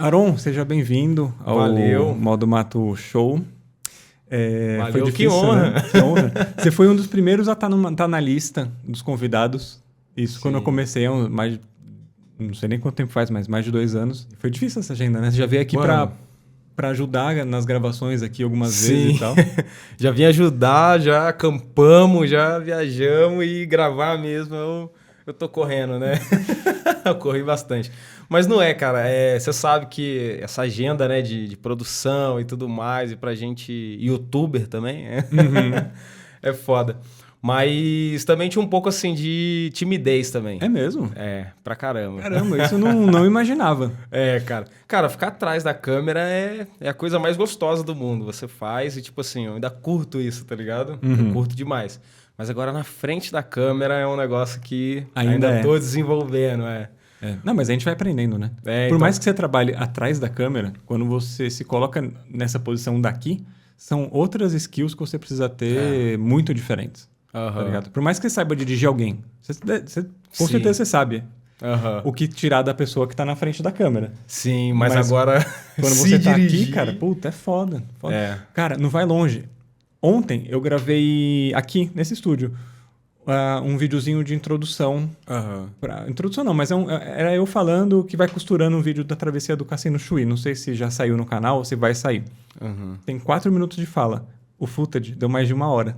Aron, seja bem-vindo ao Valeu. Modo Mato Show. Valeu, foi difícil, que honra. né? Que honra. Você foi um dos primeiros a estar na lista dos convidados. Isso quando eu comecei, não sei nem quanto tempo faz, mas mais de 2 anos. Foi difícil essa agenda, né? Você já veio aqui para ajudar nas gravações aqui algumas vezes e tal. Já vim ajudar, já acampamos, já viajamos e gravar mesmo eu tô correndo, né? Eu corri bastante. Mas não é, cara. Você sabe que essa agenda, né, de produção e tudo mais, e pra gente youtuber também, é foda. Mas também tinha um pouco assim de timidez também. É mesmo? Pra caramba. Caramba, isso eu não imaginava. Cara. Cara, ficar atrás da câmera é a coisa mais gostosa do mundo. Você faz e, tipo assim, eu ainda curto isso, tá ligado? Eu curto demais. Mas agora na frente da câmera é um negócio que ainda tô desenvolvendo, Não, mas a gente vai aprendendo, né? Por mais que você trabalhe atrás da câmera, quando você se coloca nessa posição daqui, são outras skills que você precisa ter muito diferentes. Tá ligado? Por mais que você saiba dirigir alguém, com certeza você sabe o que tirar da pessoa que tá na frente da câmera. Sim, mas agora quando você tá aqui, cara, puta, é foda. Cara, não vai longe. Ontem eu gravei aqui, nesse estúdio, um videozinho de introdução. Introdução não, mas era eu falando que vai costurando um vídeo da travessia do Cassino Chuí. Não sei se já saiu no canal ou se vai sair. Tem 4 minutos de fala. O footage deu mais de 1 hora.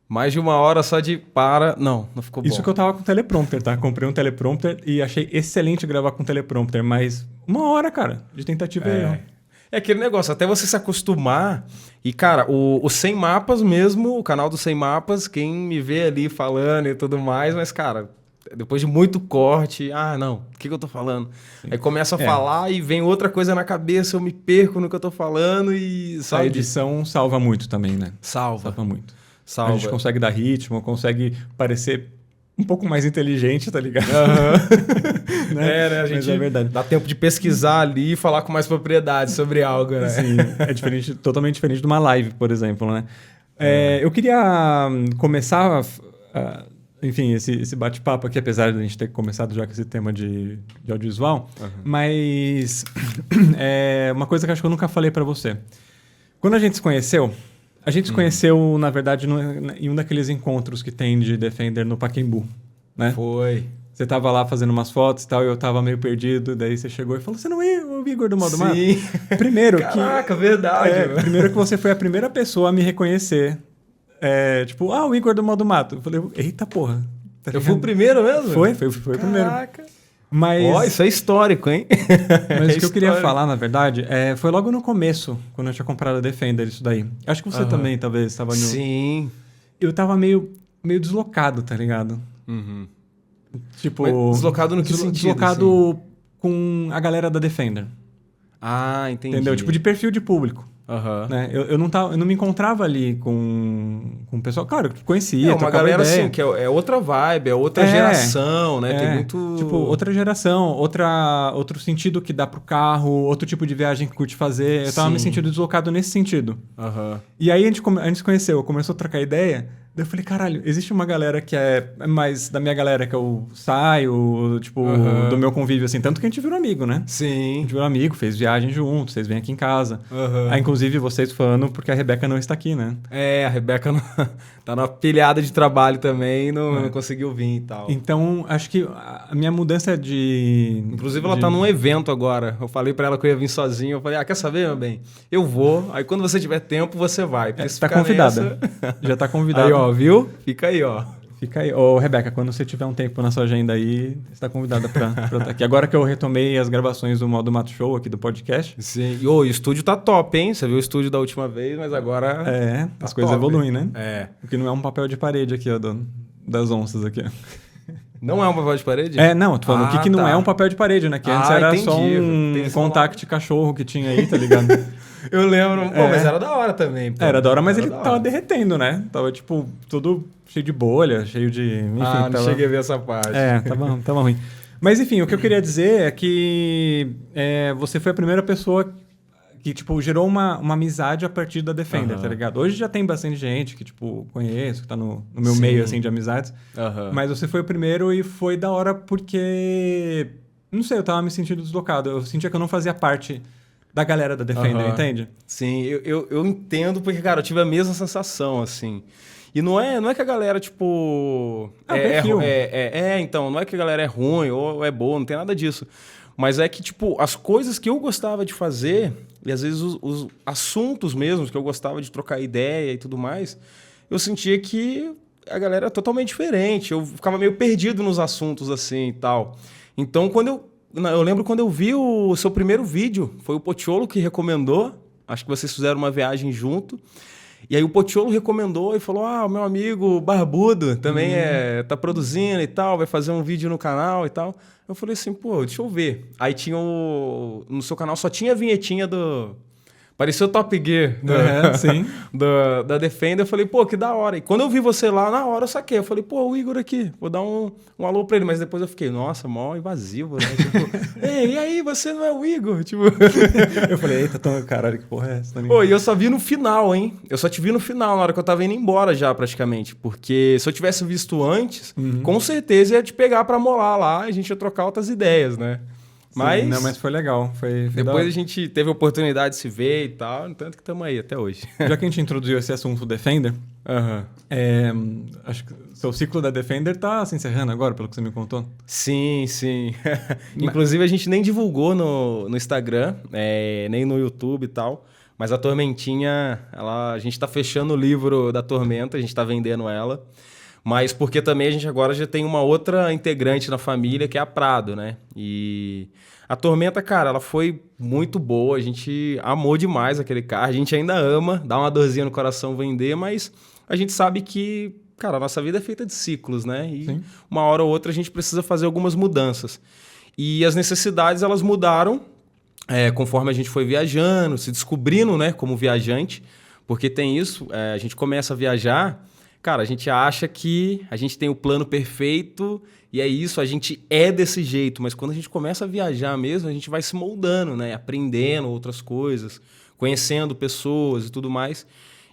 Mais de 1 hora só de para... Não ficou bom. Isso que eu tava com teleprompter, tá? Comprei um teleprompter e achei excelente gravar com teleprompter, mas 1 hora, cara, de tentativa e erro. É aquele negócio, até você se acostumar. E, cara, o Sem Mapas mesmo, o canal do Sem Mapas, quem me vê ali falando e tudo mais, mas, cara, depois de muito corte, o que eu tô falando? Sim. Aí começa a falar e vem outra coisa na cabeça, eu me perco no que eu tô falando e... A edição salva muito também, né? Salva muito. A gente consegue dar ritmo, consegue parecer um pouco mais inteligente, tá ligado? né? A gente dá tempo de pesquisar ali e falar com mais propriedade sobre algo, né? Sim, é totalmente diferente de uma live, por exemplo, né? Eu queria começar, enfim, esse bate-papo aqui, apesar de a gente ter começado já com esse tema de audiovisual, mas uma coisa que acho que eu nunca falei pra você. Quando a gente se conheceu, na verdade, em um daqueles encontros que tem de Defender no Pacaembu, né? Foi. Você tava lá fazendo umas fotos e tal, e eu tava meio perdido, daí você chegou e falou, você não é o Igor do Modo Mato? Sim. Caraca, verdade. Primeiro que você foi a primeira pessoa a me reconhecer. O Igor do Modo Mato. Eu falei, eita porra. Tá eu fui o primeiro mesmo? Foi o primeiro. Caraca. Mas... isso é histórico, hein? Mas o que eu queria falar, na verdade, foi logo no começo, quando eu tinha comprado a Defender, isso daí. Acho que você também, talvez, estava no... Sim. Eu tava meio deslocado, tá ligado? Tipo... Mas deslocado no que sentido? Deslocado assim? Com a galera da Defender. Entendi. Entendeu? Tipo, de perfil de público. Né? Eu não me encontrava ali com o pessoal. Claro, conhecia, uma galera ideia. Assim, que é outra vibe, é outra geração, né? Tem muito... Tipo, outra geração, outro sentido que dá pro carro, outro tipo de viagem que curte fazer. Eu tava me sentindo deslocado nesse sentido. E aí a gente se conheceu, começou a trocar ideia. Daí eu falei, caralho, existe uma galera que é mais da minha galera, que eu saio, tipo, do meu convívio, assim. Tanto que a gente virou amigo, né? Sim. A gente virou amigo, fez viagem juntos, vocês vêm aqui em casa. Aí, inclusive, vocês falando porque a Rebeca não está aqui, né? A Rebeca tá numa pilhada de trabalho também, não conseguiu vir e tal. Então, acho que a minha mudança de... Inclusive, ela tá num evento agora. Eu falei pra ela que eu ia vir sozinho. Eu falei, quer saber, meu bem? Eu vou. Aí, quando você tiver tempo, você vai. Tá convidada. Já tá convidada. Aí, ó, viu? Fica aí, ó. Fica aí. Ô, Rebeca, quando você tiver um tempo na sua agenda aí, você tá convidada pra estar aqui. Agora que eu retomei as gravações do Modo Mato Show aqui do podcast. Sim. E o estúdio tá top, hein? Você viu o estúdio da última vez, mas agora... as coisas evoluem, né? O que não é um papel de parede aqui, ó, das onças aqui, ó. Não é um papel de parede? Não, eu tô falando o que não é um papel de parede, né? Que antes era só um contact cachorro que tinha aí, tá ligado? Eu lembro. Mas era da hora também. Pô. Era da hora, mas ele tava derretendo, né? Tava, tipo, tudo cheio de bolha, cheio de... Enfim, não cheguei a ver essa parte. Tava ruim. Mas, enfim, o que eu queria dizer é que você foi a primeira pessoa que, tipo, gerou uma amizade a partir da Defender, tá ligado? Hoje já tem bastante gente que, tipo, conheço, que tá no meu meio, assim, de amizades. Mas você foi o primeiro e foi da hora porque... Não sei, eu tava me sentindo deslocado. Eu sentia que eu não fazia parte da galera da Defender, entende? Sim, eu entendo porque, cara, eu tive a mesma sensação, assim. E não é que a galera, tipo... perfil. Então, não é que a galera é ruim ou é boa, não tem nada disso. Mas é que, tipo, as coisas que eu gostava de fazer, e às vezes os assuntos mesmos que eu gostava de trocar ideia e tudo mais, eu sentia que a galera era totalmente diferente. Eu ficava meio perdido nos assuntos, assim, e tal. Então, eu lembro quando eu vi o seu primeiro vídeo, foi o Potiolo que recomendou, acho que vocês fizeram uma viagem junto, e aí o Potiolo recomendou e falou, o meu amigo Barbudo também tá produzindo e tal, vai fazer um vídeo no canal e tal. Eu falei assim, pô, deixa eu ver. Aí tinha no seu canal só tinha a vinhetinha parecia o Top Gear Sim. da Defender. Eu falei, pô, que da hora. E quando eu vi você lá, na hora eu saquei. Eu falei, pô, o Igor aqui, vou dar um alô pra ele. Mas depois eu fiquei, nossa, mó invasivo, né? Tipo, ei, e aí, você não é o Igor? Tipo... Eu falei, eita, caralho, que porra é essa? Pô, e eu só vi no final, hein? Eu só te vi no final, na hora que eu tava indo embora já, praticamente. Porque se eu tivesse visto antes, com certeza ia te pegar pra molar lá e a gente ia trocar outras ideias, né? Sim, mas foi legal. Foi depois a gente teve a oportunidade de se ver e tal, tanto que estamos aí até hoje. Já que a gente introduziu esse assunto Defender, acho que seu ciclo da Defender tá se encerrando agora, pelo que você me contou. Sim, sim. Inclusive a gente nem divulgou no Instagram, nem no YouTube e tal, mas a Tormentinha, a gente tá fechando o livro da Tormenta, a gente tá vendendo ela. Mas porque também a gente agora já tem uma outra integrante na família, que é a Prado, né? E a Tormenta, cara, ela foi muito boa. A gente amou demais aquele carro. A gente ainda ama, dá uma dorzinha no coração vender, mas a gente sabe que, cara, a nossa vida é feita de ciclos, né? E Sim. Uma hora ou outra a gente precisa fazer algumas mudanças. E as necessidades, elas mudaram conforme a gente foi viajando, se descobrindo, né, como viajante. Porque tem isso, a gente começa a viajar... Cara, a gente acha que a gente tem o plano perfeito e é isso, a gente é desse jeito. Mas quando a gente começa a viajar mesmo, a gente vai se moldando, né? Aprendendo outras coisas, conhecendo pessoas e tudo mais.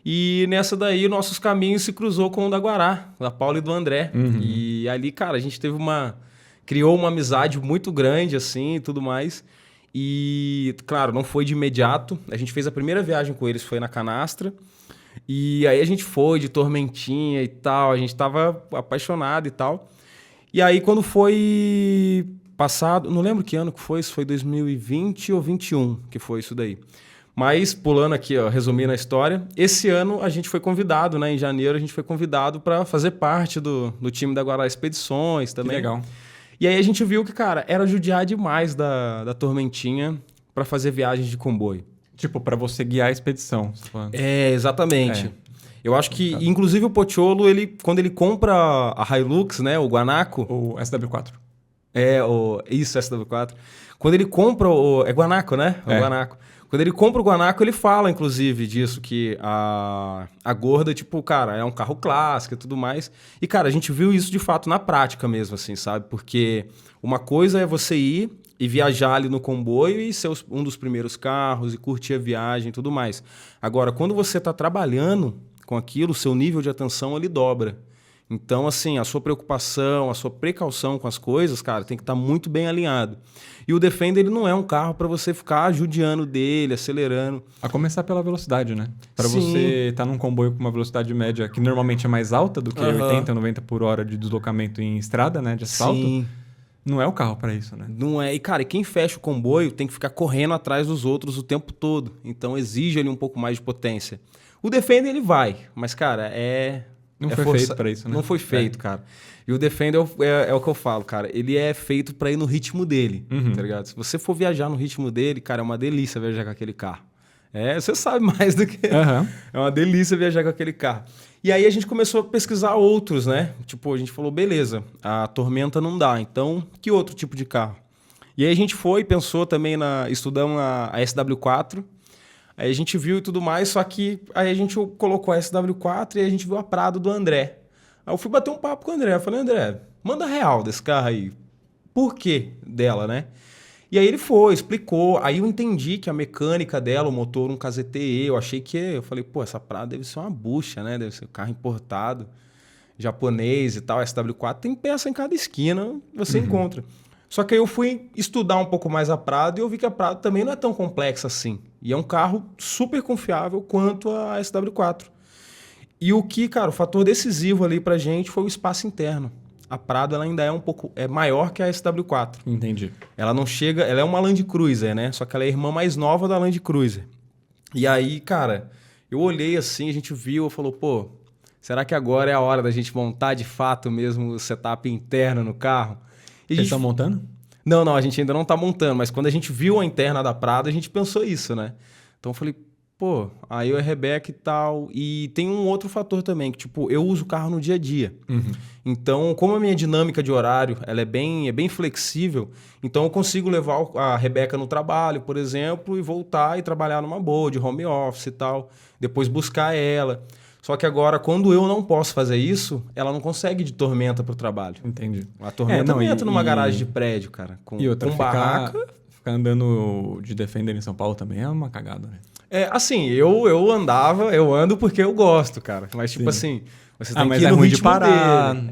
E nessa daí, nossos caminhos se cruzou com o da Guará, da Paula e do André. E ali, cara, a gente criou uma amizade muito grande, assim, e tudo mais. E, claro, não foi de imediato. A gente fez a primeira viagem com eles, foi na Canastra. E aí a gente foi de Tormentinha e tal, a gente tava apaixonado e tal. E aí quando foi passado, não lembro que ano que foi, se foi 2020 ou 2021 que foi isso daí. Mas pulando aqui, ó, resumindo a história, esse ano a gente foi convidado, né? Em janeiro a gente foi convidado para fazer parte do time da Guará Expedições também. Que legal. E aí a gente viu que, cara, era judiar demais da Tormentinha para fazer viagens de comboio. Tipo, para você guiar a expedição. Exatamente. Eu acho que, inclusive, o Potiolo, quando ele compra a Hilux, né, o Guanaco... O SW4. Isso, SW4. Quando ele compra é Guanaco, né? O Guanaco. Quando ele compra o Guanaco, ele fala, inclusive, disso, que a Gorda, tipo, cara, é um carro clássico e tudo mais. E, cara, a gente viu isso, de fato, na prática mesmo, assim, sabe? Porque uma coisa é você ir e viajar ali no comboio e ser um dos primeiros carros e curtir a viagem e tudo mais. Agora, quando você está trabalhando com aquilo, o seu nível de atenção, ele dobra. Então, assim, a sua preocupação, a sua precaução com as coisas, cara, tem que estar muito bem alinhado. E o Defender, ele não é um carro para você ficar judiando dele, acelerando. A começar pela velocidade, né? Para você estar num comboio com uma velocidade média que normalmente é mais alta do que 80, 90 por hora de deslocamento em estrada, né? De asfalto. Sim. Não é o carro para isso, né? Não é. E, cara, quem fecha o comboio tem que ficar correndo atrás dos outros o tempo todo. Então, exige ali um pouco mais de potência. O Defender, ele vai. Mas, cara, Não foi feito para isso, né? Não foi feito, cara. E o Defender é o que eu falo, cara. Ele é feito para ir no ritmo dele, tá ligado? Se você for viajar no ritmo dele, cara, é uma delícia viajar com aquele carro. Você sabe mais do que... É uma delícia viajar com aquele carro. E aí a gente começou a pesquisar outros, né? Tipo, a gente falou, beleza, a Tormenta não dá, então que outro tipo de carro? E aí a gente pensou também, estudamos a SW4, aí a gente viu e tudo mais, só que aí a gente colocou a SW4 e aí a gente viu a Prado do André. Aí eu fui bater um papo com o André, eu falei, André, manda real desse carro aí. Por quê dela, né? E aí ele explicou. Aí eu entendi que a mecânica dela, o motor, um KZTE, eu falei, pô, essa Prado deve ser uma bucha, né? Deve ser um carro importado, japonês e tal, SW4. Tem peça em cada esquina, você encontra. Só que aí eu fui estudar um pouco mais a Prado e eu vi que a Prado também não é tão complexa assim. E é um carro super confiável quanto a SW4. E o que, cara, o fator decisivo ali pra gente foi o espaço interno. A Prado ela ainda é maior que a SW4. Entendi. Ela não chega, ela é uma Land Cruiser, né? Só que ela é a irmã mais nova da Land Cruiser. E aí, cara, eu olhei assim, a gente viu, falou, pô, será que agora é a hora da gente montar de fato mesmo o setup interno no carro? E Vocês estão montando? Não, a gente ainda não tá montando, mas quando a gente viu a interna da Prado, a gente pensou isso, né? Então eu falei, pô, aí eu e a Rebeca e tal. E tem um outro fator também, que tipo, eu uso o carro no dia a dia. Uhum. Então, como a minha dinâmica de horário ela é bem flexível, então eu consigo levar a Rebeca no trabalho, por exemplo, e voltar e trabalhar numa boa, de home office e tal. Depois buscar ela. Só que agora, quando eu não posso fazer isso, ela não consegue ir de Tormenta pro trabalho. Entendi. A Tormenta não entra numa garagem de prédio, cara. E outra, com barraca. Ficar andando de Defender em São Paulo também é uma cagada, né? Assim, eu ando porque eu gosto, cara. Mas, tipo assim, você tem mas que ir é no ruim de ritmo parar. dele.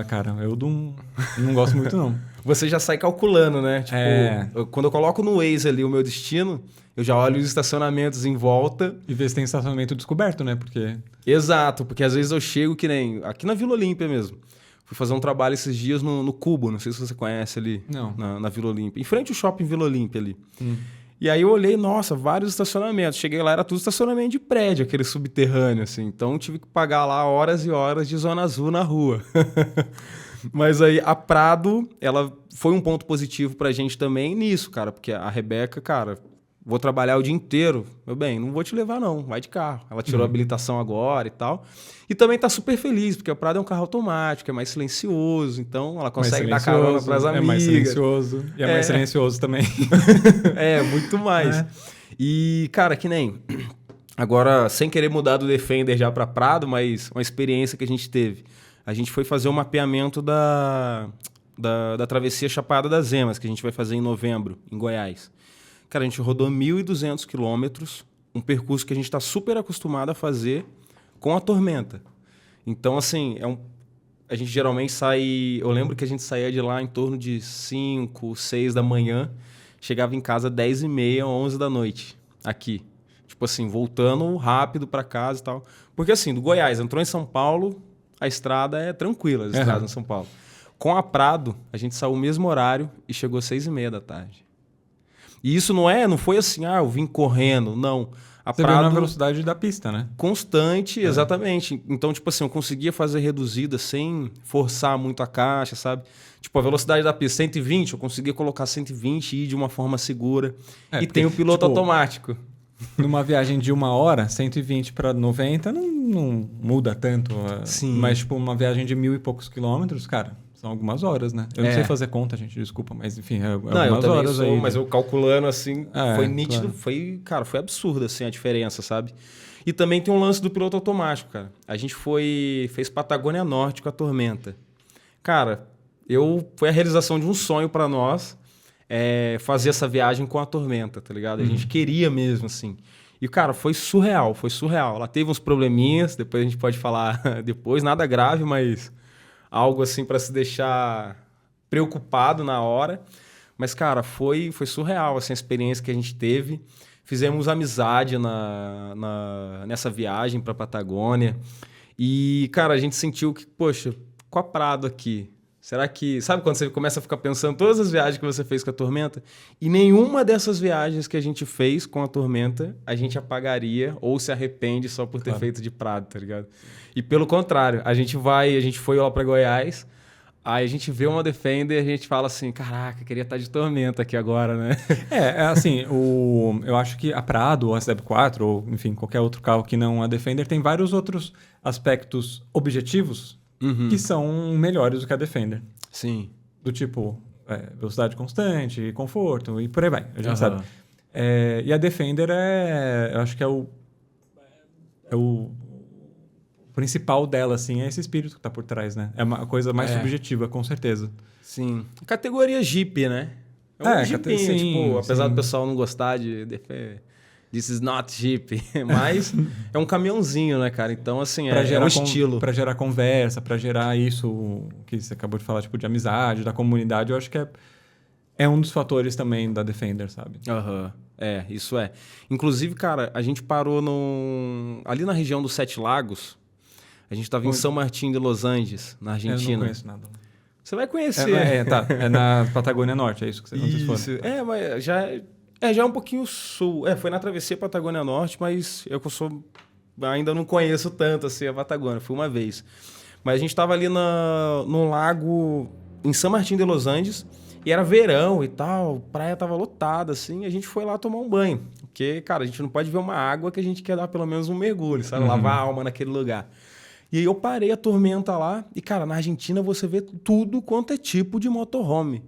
Cara, eu não gosto muito, não. Você já sai calculando, né? Tipo, quando eu coloco no Waze ali o meu destino, eu já olho os estacionamentos em volta. E ver se tem estacionamento descoberto, né? Porque... Exato, porque às vezes eu chego que nem... Aqui na Vila Olímpia mesmo. Fui fazer um trabalho esses dias no Cubo, não sei se você conhece ali. Não. Na Vila Olímpia. Em frente ao shopping Vila Olímpia ali. E aí eu olhei, nossa, vários estacionamentos. Cheguei lá, era tudo estacionamento de prédio, aquele subterrâneo, assim. Então tive que pagar lá horas e horas de zona azul na rua. Mas aí a Prado, ela foi um ponto positivo pra gente também nisso, cara. Porque a Rebeca, cara, vou trabalhar o dia inteiro. Meu bem, não vou te levar não, vai de carro. Ela tirou a habilitação agora e tal. E também tá super feliz, porque a Prado é um carro automático, é mais silencioso. Então ela consegue dar carona pras amigas. É mais silencioso. E é mais silencioso também. Muito mais. E, cara, que nem... Agora, sem querer mudar do Defender já pra Prado, mas uma experiência que a gente teve. A gente foi fazer o mapeamento da travessia Chapada das Emas, que a gente vai fazer em novembro, em Goiás. Cara, a gente rodou 1.200 quilômetros, um percurso que a gente está super acostumado a fazer com a Tormenta. Então, assim, a gente geralmente sai... Eu lembro que a gente saía de lá em torno de 5, 6 da manhã, chegava em casa 10h30, 11 da noite, aqui. Tipo assim, voltando rápido para casa e tal. Porque assim, do Goiás, entrou em São Paulo... A estrada é tranquila, as estradas em São Paulo. Com a Prado, a gente saiu o mesmo horário e chegou às 6h30 da tarde. E isso não foi assim, eu vim correndo, não. Você veio na velocidade da pista, né? Constante, exatamente. Então, tipo assim, eu conseguia fazer reduzida sem forçar muito a caixa, sabe? Tipo, a velocidade da pista, 120, eu conseguia colocar 120 e ir de uma forma segura. E tem o piloto automático. Numa viagem de 1 hora, 120 para 90 não muda tanto. Sim. Mas, tipo, uma viagem de 1.000 e poucos quilômetros, cara, são algumas horas, né? Eu não sei fazer conta, gente, desculpa, mas enfim, algumas horas aí. Mas eu calculando assim, foi nítido, claro. foi absurdo assim a diferença, sabe? E também tem um lance do piloto automático, cara. A gente fez Patagônia Norte com a Tormenta. Cara, foi a realização de um sonho para nós. Fazer essa viagem com a Tormenta, tá ligado? A gente queria mesmo, assim. E, cara, foi surreal. Ela teve uns probleminhas, depois a gente pode falar depois, nada grave, mas algo assim para se deixar preocupado na hora. Mas, cara, foi surreal, assim, a experiência que a gente teve. Fizemos amizade nessa viagem pra Patagônia. E, cara, a gente sentiu que, poxa, com a Prado aqui... Será que... Sabe quando você começa a ficar pensando todas as viagens que você fez com a Tormenta? E nenhuma dessas viagens que a gente fez com a Tormenta, a gente apagaria ou se arrepende só por ter feito de Prado, tá ligado? E pelo contrário, a gente foi lá pra Goiás, aí a gente vê uma Defender e a gente fala assim, caraca, queria estar de Tormenta aqui agora, né? Assim, eu acho que a Prado, ou a SW4, ou enfim, qualquer outro carro que não a Defender, tem vários outros aspectos objetivos que são melhores do que a Defender. Sim. Do tipo, velocidade constante, conforto e por aí vai. A gente sabe. E a Defender eu acho que é o principal dela, assim, é esse espírito que tá por trás, né? É uma coisa mais subjetiva, com certeza. Sim. Categoria Jeep, né? É um Jeepinho, tipo, apesar do pessoal não gostar de Defender. This is not Jeep. Mas é um caminhãozinho, né, cara? Então, assim, Pra é gerar um estilo. Pra gerar conversa, pra gerar isso que você acabou de falar, tipo, de amizade, da comunidade, eu acho que é um dos fatores também da Defender, sabe? Aham. É, isso é. Inclusive, cara, a gente parou ali na região dos Sete Lagos. A gente tava em São Martín de Los Angeles, na Argentina. Eu não conheço nada. Você vai conhecer. Tá. É na Patagônia Norte, é isso que vocês foram. Mas já é um pouquinho sul. Foi na travessia Patagônia Norte, mas eu ainda não conheço tanto assim a Patagônia. Fui uma vez. Mas a gente tava ali no lago, em São Martín de Los Angeles, e era verão e tal, a praia tava lotada, assim, e a gente foi lá tomar um banho. Porque, cara, a gente não pode ver uma água que a gente quer dar pelo menos um mergulho, sabe? Lavar a alma naquele lugar. E aí eu parei a tormenta lá e, cara, na Argentina você vê tudo quanto é tipo de motorhome.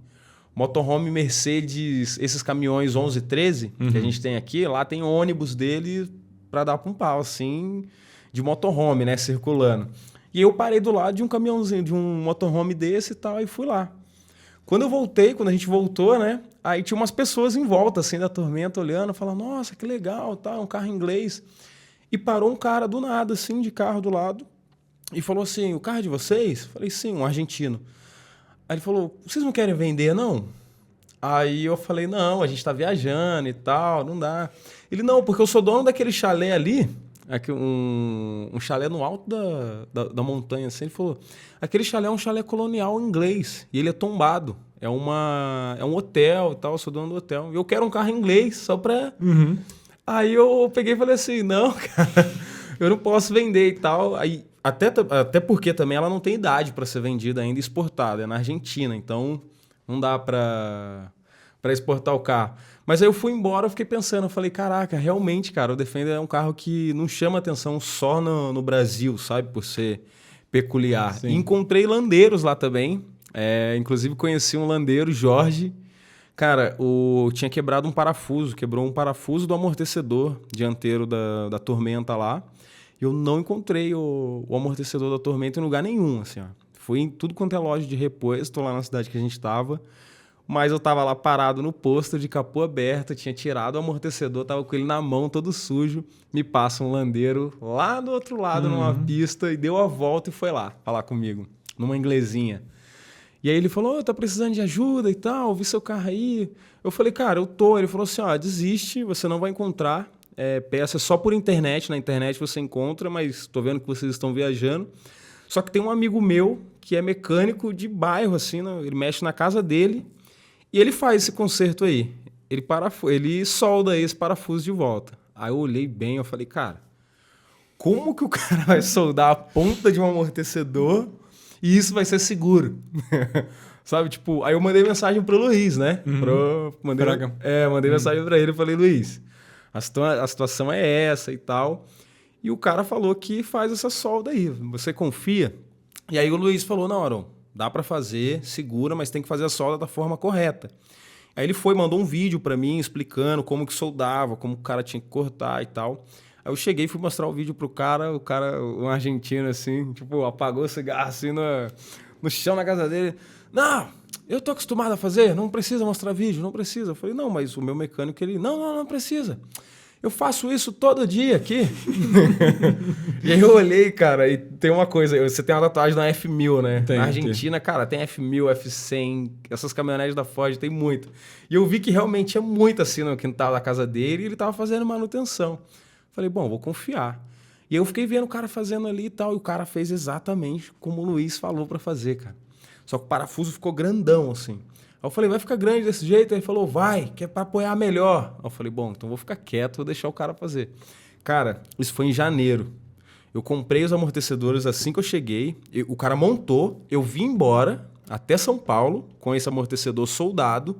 Motorhome Mercedes, esses caminhões 11, 13 que a gente tem aqui, lá tem ônibus dele para dar pra um pau, assim, de motorhome, né, circulando. E eu parei do lado de um caminhãozinho, de um motorhome desse e tal, e fui lá. Quando a gente voltou, né, aí tinha umas pessoas em volta, assim, da tormenta, olhando, falando, nossa, que legal, tá, um carro inglês. E parou um cara do nada, assim, de carro do lado, e falou assim, o carro é de vocês? Falei, sim, um argentino. Aí ele falou, vocês não querem vender, não? Aí eu falei, não, a gente tá viajando e tal, não dá. Ele, não, porque eu sou dono daquele chalé ali, um chalé no alto da montanha, assim. Ele falou, aquele chalé é um chalé colonial inglês, e ele é tombado. É um hotel e tal, eu sou dono do hotel. E eu quero um carro inglês, só pra... Aí eu peguei e falei assim, não, cara, eu não posso vender e tal. Aí, até porque também ela não tem idade para ser vendida ainda e exportada. É na Argentina, então não dá para exportar o carro. Mas aí eu fui embora, eu fiquei pensando, eu falei, caraca, realmente, cara, o Defender é um carro que não chama atenção só no Brasil, sabe? Por ser peculiar. E encontrei landeiros lá também. Inclusive conheci um landeiro, Jorge. Cara, tinha quebrado um parafuso, quebrou um parafuso do amortecedor dianteiro da Tormenta lá. E eu não encontrei o amortecedor da Tormenta em lugar nenhum, assim, ó. Fui em tudo quanto é loja de reposto lá na cidade que a gente tava. Mas eu tava lá parado no posto de capô aberto, tinha tirado o amortecedor, tava com ele na mão, todo sujo. Me passa um landeiro lá do outro lado, numa pista, e deu a volta e foi lá falar comigo, numa inglesinha. E aí ele falou, tá precisando de ajuda e tal, vi seu carro aí. Eu falei, cara, eu tô. Ele falou assim, desiste, você não vai encontrar peça só por internet. Na internet você encontra, mas tô vendo que vocês estão viajando. Só que tem um amigo meu que é mecânico de bairro, assim, né? Ele mexe na casa dele e ele faz esse conserto aí. Ele solda esse parafuso de volta. Aí eu olhei bem, eu falei, cara, como que o cara vai soldar a ponta de um amortecedor e isso vai ser seguro? Sabe, tipo, aí eu mandei mensagem pro Luiz, né? Mandei mensagem pra ele, eu falei, Luiz, a situação é essa e tal. E o cara falou que faz essa solda aí, você confia? E aí o Luiz falou, não, Aron, dá pra fazer, segura, mas tem que fazer a solda da forma correta. Aí ele mandou um vídeo pra mim explicando como que soldava, como o cara tinha que cortar e tal. Aí eu cheguei e fui mostrar o vídeo pro cara, um argentino assim, tipo, apagou o cigarro assim no chão na casa dele. Não, eu tô acostumado a fazer, não precisa mostrar vídeo, não precisa. Eu falei, não, mas o meu mecânico, ele, não precisa. Eu faço isso todo dia aqui. E aí eu olhei, cara, e tem uma coisa, você tem uma tatuagem na F1000, né? Na Argentina, cara, tem F1000, F100, essas caminhonetes da Ford, tem muito. E eu vi que realmente tinha muito assim no quintal da casa dele e ele tava fazendo manutenção. Falei, bom, vou confiar. E eu fiquei vendo o cara fazendo ali e tal, e o cara fez exatamente como o Luiz falou pra fazer, cara. Só que o parafuso ficou grandão, assim. Aí eu falei, vai ficar grande desse jeito? Aí ele falou, vai, que é pra apoiar melhor. Aí eu falei, bom, então vou ficar quieto, vou deixar o cara fazer. Cara, isso foi em janeiro. Eu comprei os amortecedores assim que eu cheguei, o cara montou, eu vim embora até São Paulo com esse amortecedor soldado.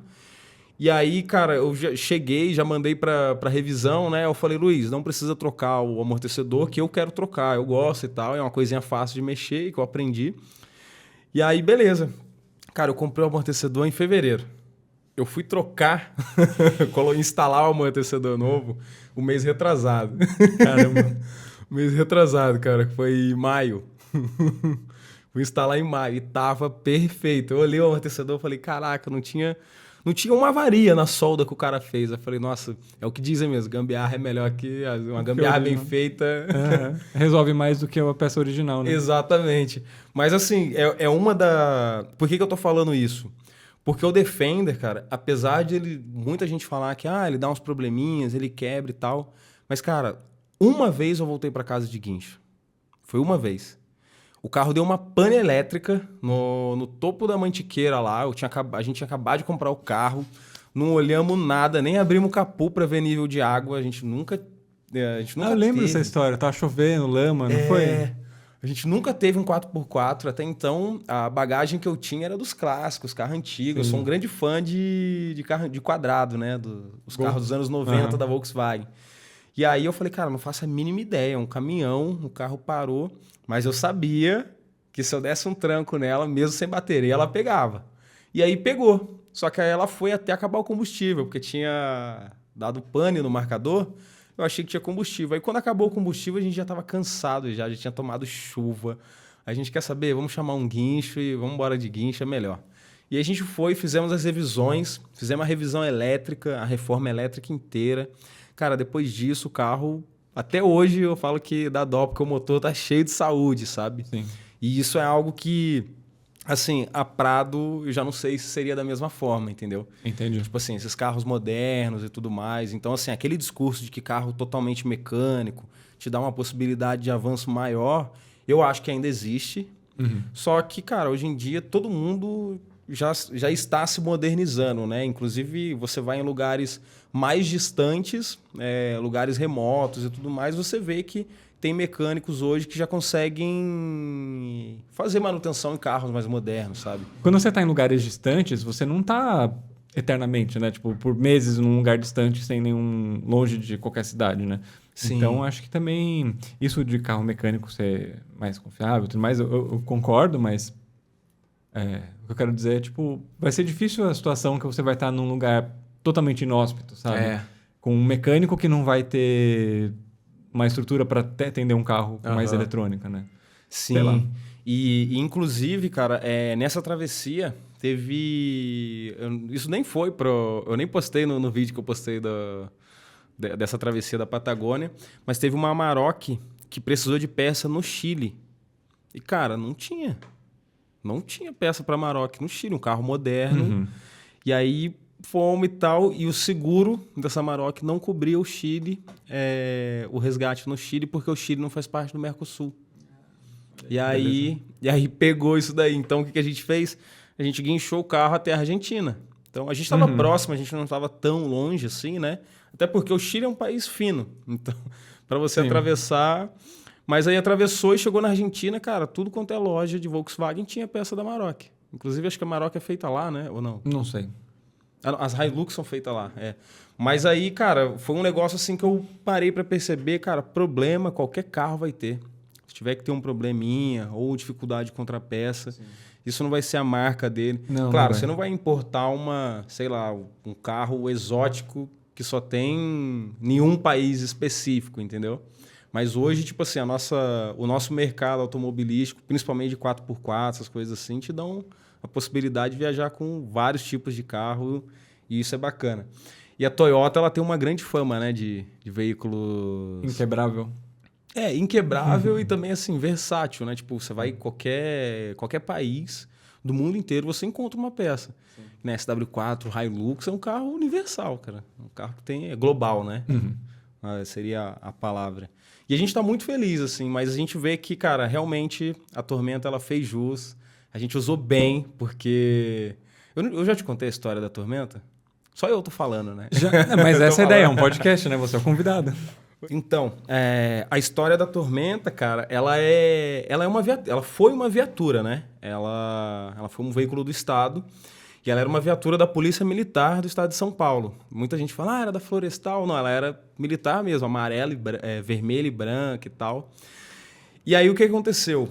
E aí, cara, eu já cheguei, já mandei pra revisão, né? Eu falei, Luiz, não precisa trocar o amortecedor, que eu quero trocar, eu gosto e tal. É uma coisinha fácil de mexer, que eu aprendi. E aí, beleza. Cara, eu comprei o amortecedor em fevereiro. Eu fui trocar, instalar o amortecedor novo o mês retrasado. Caramba. O mês retrasado, cara, foi em maio. Fui instalar em maio e tava perfeito. Eu olhei o amortecedor e falei, caraca, não tinha Não tinha uma avaria na solda que o cara fez. Eu falei, nossa, é o que dizem mesmo, gambiarra é melhor que uma gambiarra bem feita. Resolve mais do que a peça original, né? Exatamente. Mas assim, é uma da... Por que eu tô falando isso? Porque o Defender, cara, apesar de muita gente falar que ele dá uns probleminhas, ele quebra e tal. Mas, cara, uma vez eu voltei pra casa de guincho. Foi uma vez. O carro deu uma pane elétrica no topo da mantiqueira lá. A gente tinha acabado de comprar o carro. Não olhamos nada, nem abrimos o capô para ver nível de água. A gente nunca eu lembro dessa história. Tava chovendo, lama, não foi? A gente nunca teve um 4x4. Até então, a bagagem que eu tinha era dos clássicos, carro antigo. Eu sou um grande fã de carro de quadrado, né? Os carros dos anos 90 da Volkswagen. E aí eu falei, cara, não faço a mínima ideia. Um caminhão, o carro parou. Mas eu sabia que se eu desse um tranco nela, mesmo sem bateria, ela pegava. E aí pegou. Só que aí ela foi até acabar o combustível, porque tinha dado pane no marcador. Eu achei que tinha combustível. Aí quando acabou o combustível, a gente já estava cansado, já tinha tomado chuva. A gente quer saber, vamos chamar um guincho e vamos embora de guincho, é melhor. E aí a gente foi, fizemos as revisões, fizemos a revisão elétrica, a reforma elétrica inteira. Cara, depois disso, o carro... Até hoje eu falo que dá dó, porque o motor tá cheio de saúde, sabe? Sim. E isso é algo que, assim, a Prado, eu já não sei se seria da mesma forma, entendeu? Entendi. Tipo assim, esses carros modernos e tudo mais. Então, assim, aquele discurso de que carro totalmente mecânico te dá uma possibilidade de avanço maior, eu acho que ainda existe. Só que, cara, hoje em dia todo mundo já está se modernizando, né? Inclusive, você vai em lugares mais distantes, lugares remotos e tudo mais, você vê que tem mecânicos hoje que já conseguem fazer manutenção em carros mais modernos, sabe? Quando você está em lugares distantes, você não está eternamente, né? Tipo, por meses num lugar distante, sem nenhum... longe de qualquer cidade, né? Sim. Então, acho que também isso de carro mecânico ser mais confiável e tudo mais, eu concordo, mas o que eu quero dizer é, tipo, vai ser difícil a situação que você vai estar num lugar totalmente inóspito, sabe? Com um mecânico que não vai ter uma estrutura para atender um carro com mais eletrônica, né? Sim. E inclusive, cara, nessa travessia teve... Isso nem foi pro... Eu nem postei no vídeo que eu postei dessa travessia da Patagônia, mas teve uma Amarok que precisou de peça no Chile. E, cara, não tinha peça para Amarok no Chile, um carro moderno. E aí fomos e tal, e o seguro dessa Amarok não cobria o Chile, o resgate no Chile, porque o Chile não faz parte do Mercosul. E aí pegou isso daí. Então, o que a gente fez? A gente guinchou o carro até a Argentina. Então, a gente estava próximo, a gente não estava tão longe assim, né? Até porque o Chile é um país fino. Então, para você atravessar... Mas aí atravessou e chegou na Argentina, cara, tudo quanto é loja de Volkswagen tinha peça da Amarok. Inclusive, acho que a Amarok é feita lá, né? Ou não? Não sei. As Hilux são feitas lá, Mas aí, cara, foi um negócio assim que eu parei para perceber, cara, problema qualquer carro vai ter. Se tiver que ter um probleminha ou dificuldade contra a peça, isso não vai ser a marca dele. Não, claro, não você não vai importar um carro exótico que só tem em um país específico, entendeu? Mas hoje, tipo assim, o nosso mercado automobilístico, principalmente de 4x4, essas coisas assim, te dão a possibilidade de viajar com vários tipos de carro e isso é bacana. E a Toyota, ela tem uma grande fama, né, de veículos... Inquebrável. Inquebrável e também, assim, versátil, né? Tipo, você vai em qualquer país do mundo inteiro, você encontra uma peça. Né? SW4, Hilux, é um carro universal, cara. Um carro que é global, né? Seria a palavra. E a gente está muito feliz, assim, mas a gente vê que, cara, realmente a Tormenta ela fez jus. A gente usou bem, porque... Eu já te contei a história da Tormenta? Só eu tô falando, né? Mas essa é a ideia, é um podcast, né? Você é o convidado. Então, a história da Tormenta, cara, ela foi uma viatura, né? Ela foi um veículo do Estado. E ela era uma viatura da Polícia Militar do Estado de São Paulo. Muita gente fala, era da Florestal. Não, ela era militar mesmo, amarela, vermelha e branca e tal. E aí, o que aconteceu?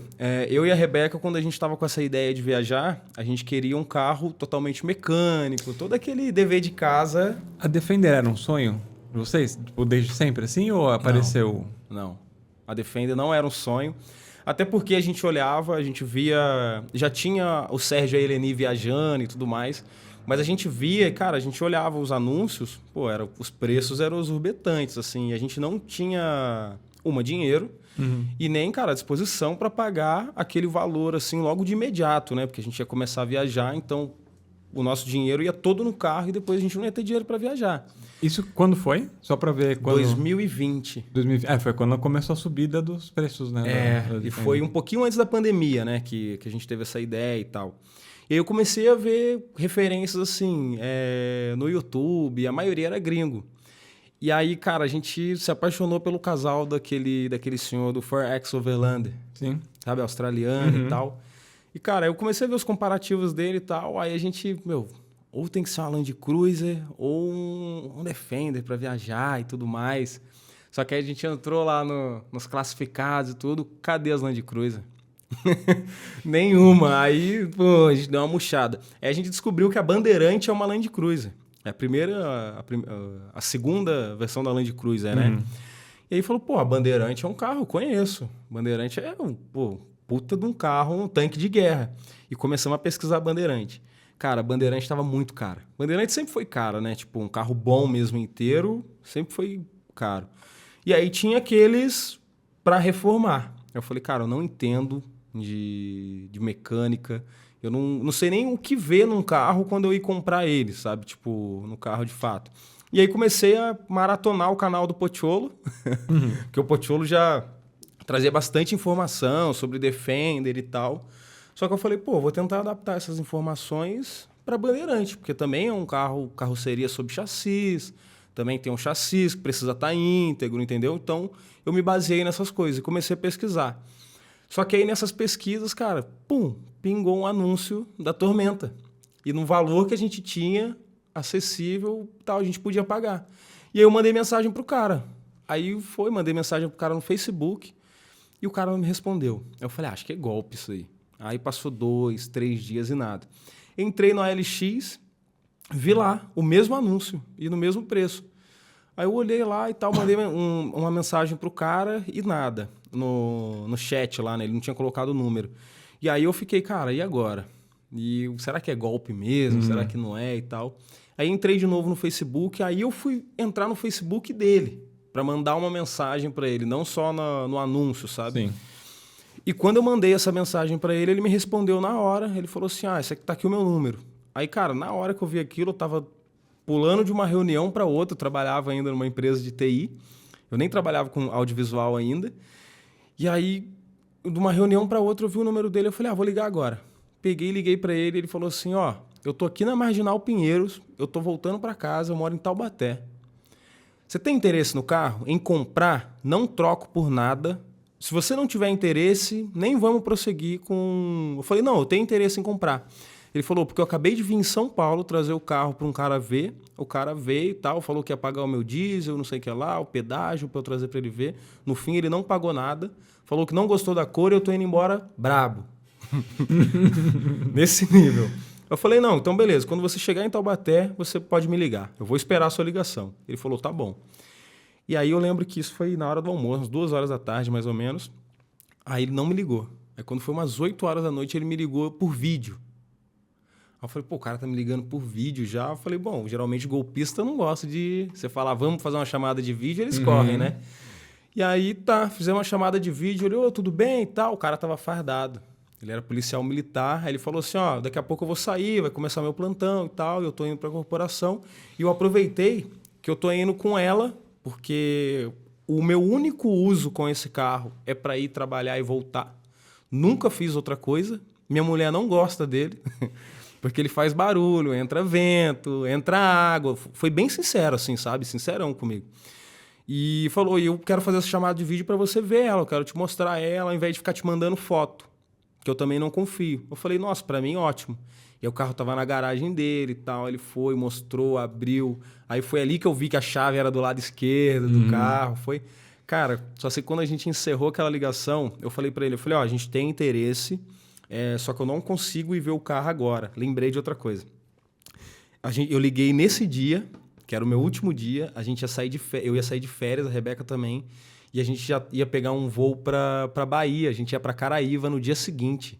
Eu e a Rebeca, quando a gente estava com essa ideia de viajar, a gente queria um carro totalmente mecânico, todo aquele dever de casa. A Defender era um sonho de vocês? Tipo, desde sempre assim ou apareceu? Não. A Defender não era um sonho. Até porque a gente olhava, a gente via... Já tinha o Sérgio e a Eleni viajando e tudo mais. Mas a gente via, cara, a gente olhava os anúncios, pô, os preços eram exorbitantes, assim, e a gente não tinha dinheiro e nem, cara, disposição para pagar aquele valor, assim, logo de imediato, né? Porque a gente ia começar a viajar, então o nosso dinheiro ia todo no carro e depois a gente não ia ter dinheiro para viajar. Isso quando foi? Só para ver quando... 2020. Foi quando começou a subida dos preços, né? E foi um pouquinho antes da pandemia, né? Que a gente teve essa ideia e tal. E aí eu comecei a ver referências assim, no YouTube, a maioria era gringo. E aí, cara, a gente se apaixonou pelo casal daquele senhor do 4X Overlander. Sim. Sabe, australiano e tal. E, cara, eu comecei a ver os comparativos dele e tal, aí a gente, ou tem que ser uma Land Cruiser, ou um Defender para viajar e tudo mais. Só que aí a gente entrou lá nos classificados e tudo, cadê as Land Cruiser? Nenhuma. Aí, pô, a gente deu uma murchada. Aí a gente descobriu que a Bandeirante é uma Land Cruiser. É a segunda versão da Land Cruiser, né? E aí falou, pô, a Bandeirante é um carro, eu conheço. Bandeirante é puta de um carro, um tanque de guerra. E começamos a pesquisar a Bandeirante. Cara, a Bandeirante estava muito cara. Bandeirante sempre foi cara, né? Tipo, um carro bom mesmo inteiro, sempre foi caro. E aí tinha aqueles para reformar. Eu falei, cara, eu não entendo de mecânica. Eu não sei nem o que ver num carro quando eu ir comprar ele, sabe? Tipo, no carro de fato. E aí comecei a maratonar o canal do Pocholo, porque o Pocholo já trazia bastante informação sobre Defender e tal. Só que eu falei, pô, vou tentar adaptar essas informações para Bandeirante, porque também é um carroceria sob chassis, também tem um chassi que precisa estar íntegro, entendeu? Então, eu me baseei nessas coisas e comecei a pesquisar. Só que aí nessas pesquisas, cara, pingou um anúncio da Tormenta. E no valor que a gente tinha, acessível, tal, a gente podia pagar. E aí eu mandei mensagem pro cara. Mandei mensagem pro cara no Facebook e o cara não me respondeu. Eu falei, acho que é golpe isso aí. Aí passou 2, 3 dias e nada. Entrei no OLX, vi lá o mesmo anúncio e no mesmo preço. Aí eu olhei lá e tal, mandei uma mensagem pro cara e nada. No chat lá, né? Ele não tinha colocado o número. E aí eu fiquei, cara, e agora? E será que é golpe mesmo? Será que não é e tal? Aí entrei de novo no Facebook, aí eu fui entrar no Facebook dele para mandar uma mensagem para ele, não só no anúncio, sabe? Sim. E quando eu mandei essa mensagem para ele, ele me respondeu na hora. Ele falou assim, esse aqui tá aqui o meu número. Aí, cara, na hora que eu vi aquilo, eu tava pulando de uma reunião para outra. Eu trabalhava ainda numa empresa de TI. Eu nem trabalhava com audiovisual ainda. E aí, de uma reunião para outra, eu vi o número dele. Eu falei, vou ligar agora. Peguei e liguei para ele. Ele falou assim, eu tô aqui na Marginal Pinheiros. Eu tô voltando para casa. Eu moro em Taubaté. Você tem interesse no carro? Em comprar? Não troco por nada. Se você não tiver interesse, nem vamos prosseguir com... Eu falei, não, eu tenho interesse em comprar. Ele falou, porque eu acabei de vir em São Paulo trazer o carro para um cara ver. O cara veio e tal, falou que ia pagar o meu diesel, não sei o que lá, o pedágio para eu trazer para ele ver. No fim, ele não pagou nada. Falou que não gostou da cor e eu tô indo embora brabo. Nesse nível. Eu falei, não, então beleza. Quando você chegar em Taubaté, você pode me ligar. Eu vou esperar a sua ligação. Ele falou, tá bom. E aí eu lembro que isso foi na hora do almoço, umas 2 horas da tarde, mais ou menos. Aí ele não me ligou. Aí quando foi umas 8 horas da noite, ele me ligou por vídeo. Aí eu falei, o cara tá me ligando por vídeo já. Eu falei, bom, geralmente golpista não gosta de... Você falar, vamos fazer uma chamada de vídeo, eles correm, né? E aí, fizemos uma chamada de vídeo. Ele, tudo bem e tal. O cara tava fardado. Ele era policial militar. Aí ele falou assim, daqui a pouco eu vou sair, vai começar meu plantão e tal. Eu tô indo pra corporação. E eu aproveitei que eu tô indo com ela... Porque o meu único uso com esse carro é para ir trabalhar e voltar. Nunca fiz outra coisa. Minha mulher não gosta dele, porque ele faz barulho, entra vento, entra água. Foi bem sincero, assim, sabe? Sincerão comigo. E falou, eu quero fazer essa chamada de vídeo para você ver ela, eu quero te mostrar ela, ao invés de ficar te mandando foto, que eu também não confio. Eu falei, nossa, para mim ótimo. E aí o carro tava na garagem dele e tal, ele foi, mostrou, abriu. Aí foi ali que eu vi que a chave era do lado esquerdo do carro. Foi, cara, só sei que quando a gente encerrou aquela ligação, eu falei para ele, a gente tem interesse, só que eu não consigo ir ver o carro agora. Lembrei de outra coisa. Eu liguei nesse dia, que era o meu último dia, eu ia sair de férias, a Rebeca também, e a gente já ia pegar um voo para Bahia, a gente ia para Caraíva no dia seguinte.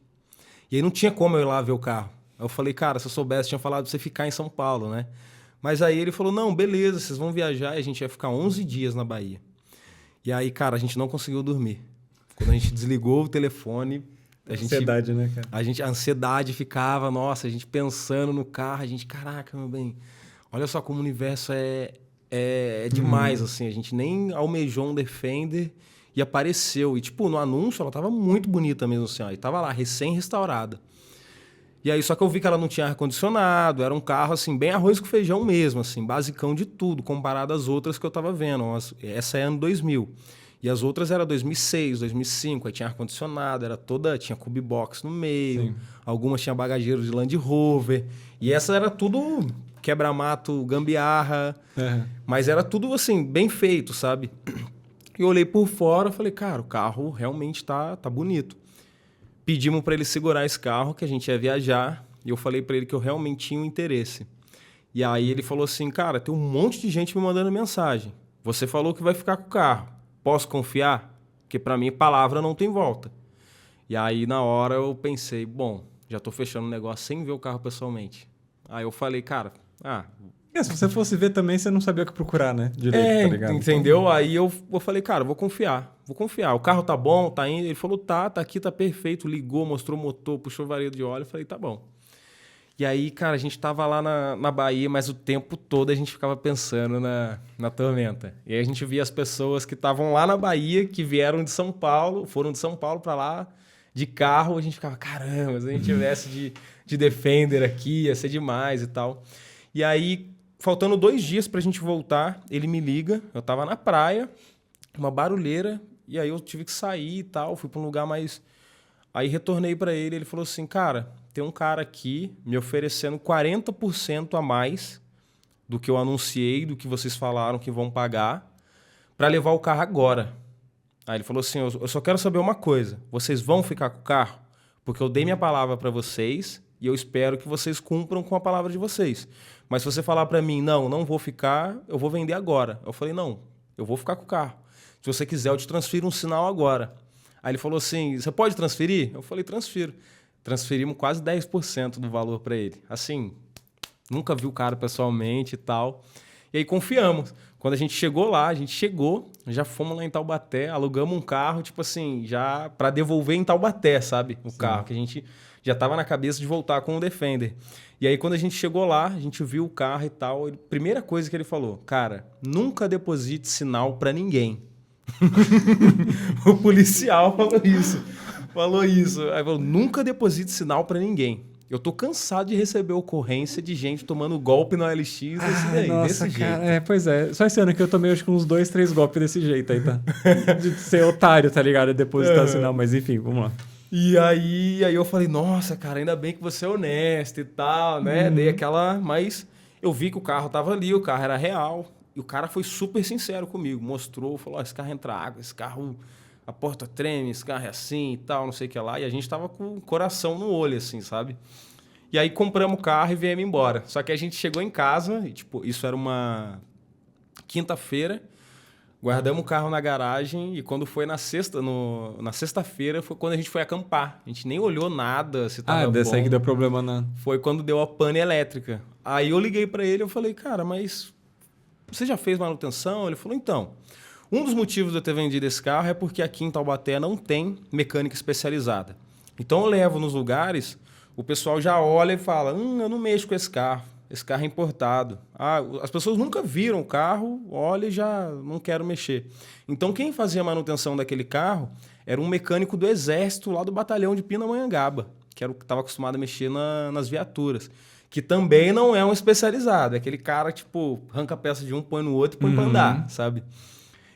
E aí não tinha como eu ir lá ver o carro. Aí eu falei, cara, se eu soubesse, tinha falado pra você ficar em São Paulo, né? Mas aí ele falou, não, beleza, vocês vão viajar e a gente ia ficar 11 dias na Bahia. E aí, cara, a gente não conseguiu dormir. Quando a gente desligou o telefone, Ansiedade, né, cara? a ansiedade ficava, nossa, a gente pensando no carro, a gente, caraca, meu bem, olha só como o universo é demais, assim, a gente nem almejou um Defender e apareceu. E, tipo, no anúncio ela tava muito bonita mesmo, assim, ó, e tava lá, recém-restaurada. E aí, só que eu vi que ela não tinha ar-condicionado, era um carro, assim, bem arroz com feijão mesmo, assim, basicão de tudo, comparado às outras que eu tava vendo. Essa é ano 2000. E as outras era 2006, 2005, aí tinha ar-condicionado, tinha cube box no meio, Sim. algumas tinha bagageiro de Land Rover. E essa era tudo quebra-mato, gambiarra, mas era tudo, assim, bem feito, sabe? E eu olhei por fora e falei, cara, o carro realmente tá bonito. Pedimos para ele segurar esse carro, que a gente ia viajar, e eu falei para ele que eu realmente tinha um interesse. E aí ele falou assim, cara, tem um monte de gente me mandando mensagem. Você falou que vai ficar com o carro. Posso confiar? Porque para mim, palavra não tem volta. E aí, na hora, eu pensei, bom, já tô fechando o negócio sem ver o carro pessoalmente. Aí eu falei, cara, Se você fosse ver também, você não sabia o que procurar, né? Direito, tá ligado? entendeu? Aí eu falei, cara, vou confiar. O carro tá bom, tá indo. Ele falou, tá aqui, tá perfeito. Ligou, mostrou o motor, puxou vareio de óleo. Eu falei, tá bom. E aí, cara, a gente tava lá na Bahia, mas o tempo todo a gente ficava pensando na tormenta. E aí a gente via as pessoas que estavam lá na Bahia, que vieram de São Paulo, foram de São Paulo pra lá, de carro. A gente ficava, caramba, se a gente tivesse de Defender aqui, ia ser demais e tal. E aí, faltando 2 dias pra gente voltar, ele me liga. Eu tava na praia, uma barulheira, e aí eu tive que sair e tal, fui pra um lugar mais... Aí retornei pra ele, ele falou assim, cara, tem um cara aqui me oferecendo 40% a mais do que eu anunciei, do que vocês falaram que vão pagar, pra levar o carro agora. Aí ele falou assim, eu só quero saber uma coisa, vocês vão ficar com o carro? Porque eu dei minha palavra pra vocês e eu espero que vocês cumpram com a palavra de vocês. Mas se você falar pra mim, não vou ficar, eu vou vender agora. Eu falei, não, eu vou ficar com o carro. Se você quiser, eu te transfiro um sinal agora. Aí ele falou assim, você pode transferir? Eu falei, transfiro. Transferimos quase 10% do valor pra ele. Assim, nunca vi o cara pessoalmente e tal. E aí confiamos. Quando a gente chegou lá, já fomos lá em Taubaté, alugamos um carro, tipo assim, já pra devolver em Taubaté, sabe? O carro, que a gente já tava na cabeça de voltar com o Defender. E aí quando a gente chegou lá, a gente viu o carro e tal, primeira coisa que ele falou, cara, nunca deposite sinal pra ninguém. O policial falou isso. Aí falou, nunca deposite sinal pra ninguém. Eu tô cansado de receber ocorrência de gente tomando golpe no LX Nossa, desse cara. jeito. Pois é. Só esse ano que eu tomei acho que uns 2, 3 golpes desse jeito aí, tá? De ser otário, tá ligado? Depositar sinal, mas enfim, vamos lá. E aí eu falei, nossa, cara, ainda bem que você é honesto e tal, né? Dei aquela... Mas eu vi que o carro tava ali, o carro era real. E o cara foi super sincero comigo. Mostrou, falou, esse carro entra água, esse carro... A porta treme, esse carro é assim e tal, não sei o que lá. E a gente tava com o coração no olho, assim, sabe? E aí compramos o carro e viemos embora. Só que a gente chegou em casa, e tipo, isso era uma quinta-feira, guardamos o carro na garagem e quando foi na sexta-feira foi quando a gente foi acampar. A gente nem olhou nada, se tava dessa bom. aí que deu problema na... Foi quando deu a pane elétrica. Aí eu liguei pra ele e falei, cara, mas você já fez manutenção? Ele falou, então... Um dos motivos de eu ter vendido esse carro é porque aqui em Taubaté não tem mecânica especializada. Então eu levo nos lugares, o pessoal já olha e fala, eu não mexo com esse carro é importado. As pessoas nunca viram o carro, olha e já não quero mexer. Então quem fazia a manutenção daquele carro era um mecânico do Exército lá do batalhão de Pindamonhangaba, que era o que estava acostumado a mexer nas viaturas. Que também não é um especializado, é aquele cara tipo, arranca a peça de um, põe no outro e põe pra andar, sabe?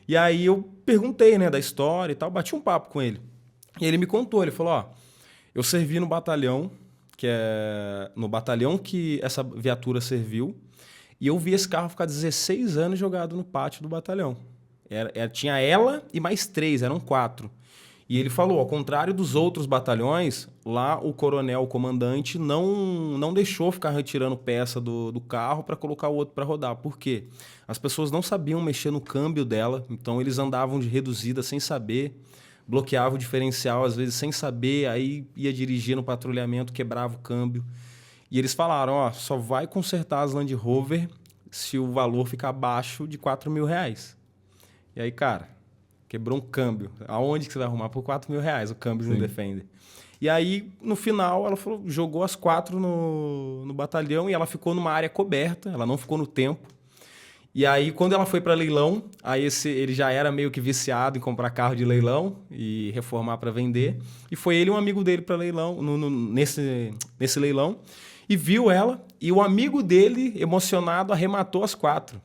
E aí eu perguntei, né, da história e tal, bati um papo com ele. E ele me contou, ele falou, eu servi no batalhão, no batalhão que essa viatura serviu, e eu vi esse carro ficar 16 anos jogado no pátio do batalhão. Tinha ela e mais 3, eram 4. E ele falou, ao contrário dos outros batalhões, lá o coronel, o comandante, não deixou ficar retirando peça do carro para colocar o outro para rodar. Por quê? As pessoas não sabiam mexer no câmbio dela, então eles andavam de reduzida sem saber, bloqueavam o diferencial às vezes sem saber, aí ia dirigir no patrulhamento, quebrava o câmbio. E eles falaram, ó, só vai consertar as Land Rover se o valor ficar abaixo de R$ 4.000. E aí, cara, quebrou um câmbio. Aonde que você vai arrumar por R$ 4.000 o câmbio no Defender? E aí, no final, ela falou, jogou as 4 no batalhão e ela ficou numa área coberta, ela não ficou no tempo. E aí, quando ela foi para leilão, aí ele já era meio que viciado em comprar carro de leilão e reformar para vender. E foi ele e um amigo dele para leilão, nesse leilão, e viu ela. E o amigo dele, emocionado, arrematou as 4.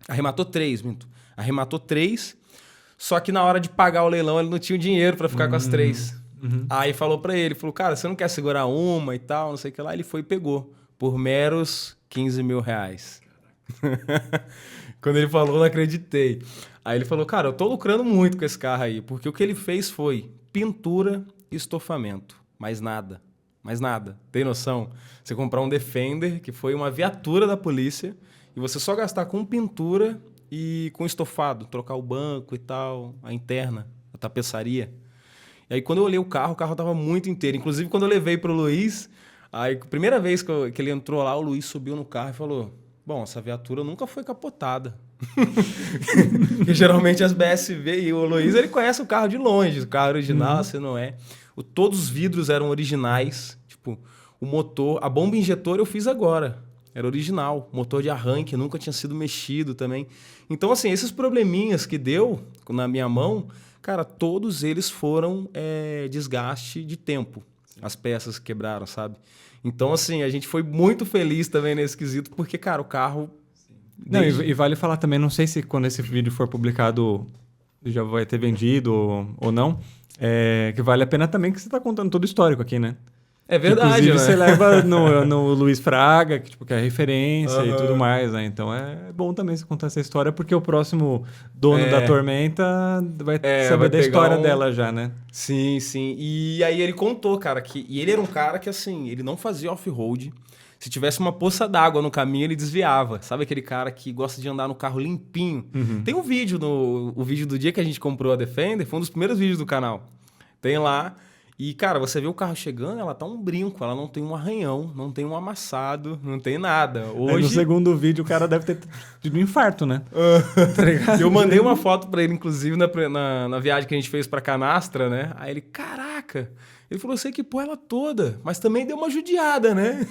Arrematou 3, minto. Arrematou 3, só que na hora de pagar o leilão ele não tinha o dinheiro para ficar com as 3. Aí falou para ele, falou, cara, você não quer segurar uma e tal, não sei o que lá. Ele foi e pegou, por meros R$ 15.000. Quando ele falou, eu não acreditei. Aí ele falou, cara, eu tô lucrando muito com esse carro aí, porque o que ele fez foi pintura e estofamento, mais nada. Mais nada. Tem noção? Você comprar um Defender, que foi uma viatura da polícia, e você só gastar com pintura e com estofado, trocar o banco e tal, a interna, a tapeçaria. E aí quando eu olhei o carro tava muito inteiro. Inclusive quando eu levei pro Luiz, aí a primeira vez que ele entrou lá, o Luiz subiu no carro e falou, bom, essa viatura nunca foi capotada. Porque geralmente as BSV, e o Luiz ele conhece o carro de longe, o carro original, você não é. Todos os vidros eram originais, tipo, o motor, a bomba injetora eu fiz agora. Era original, motor de arranque, nunca tinha sido mexido também. Então, assim, esses probleminhas que deu na minha mão, cara, todos eles foram desgaste de tempo. As peças quebraram, sabe? Então, assim, a gente foi muito feliz também nesse quesito, porque, cara, o carro... Não, e vale falar também, não sei se quando esse vídeo for publicado já vai ter vendido ou não, que vale a pena também que você está contando todo o histórico aqui, né? É verdade, inclusive, né? você leva no Luiz Fraga, que é referência e tudo mais, né? Então é bom também você contar essa história, porque o próximo dono da Tormenta vai saber da história dela já, né? Sim, sim. E aí ele contou, cara, e ele era um cara que, assim, ele não fazia off-road. Se tivesse uma poça d'água no caminho, ele desviava. Sabe aquele cara que gosta de andar no carro limpinho? Tem um vídeo, o vídeo do dia que a gente comprou a Defender, foi um dos primeiros vídeos do canal. Tem lá... E, cara, você vê o carro chegando, ela tá um brinco, ela não tem um arranhão, não tem um amassado, não tem nada. Hoje... no segundo vídeo o cara deve ter tido um infarto, né? Tá ligado? Eu mandei uma foto pra ele, inclusive, na viagem que a gente fez pra Canastra, né? Aí ele, caraca... Ele falou, você equipou ela toda, mas também deu uma judiada, né?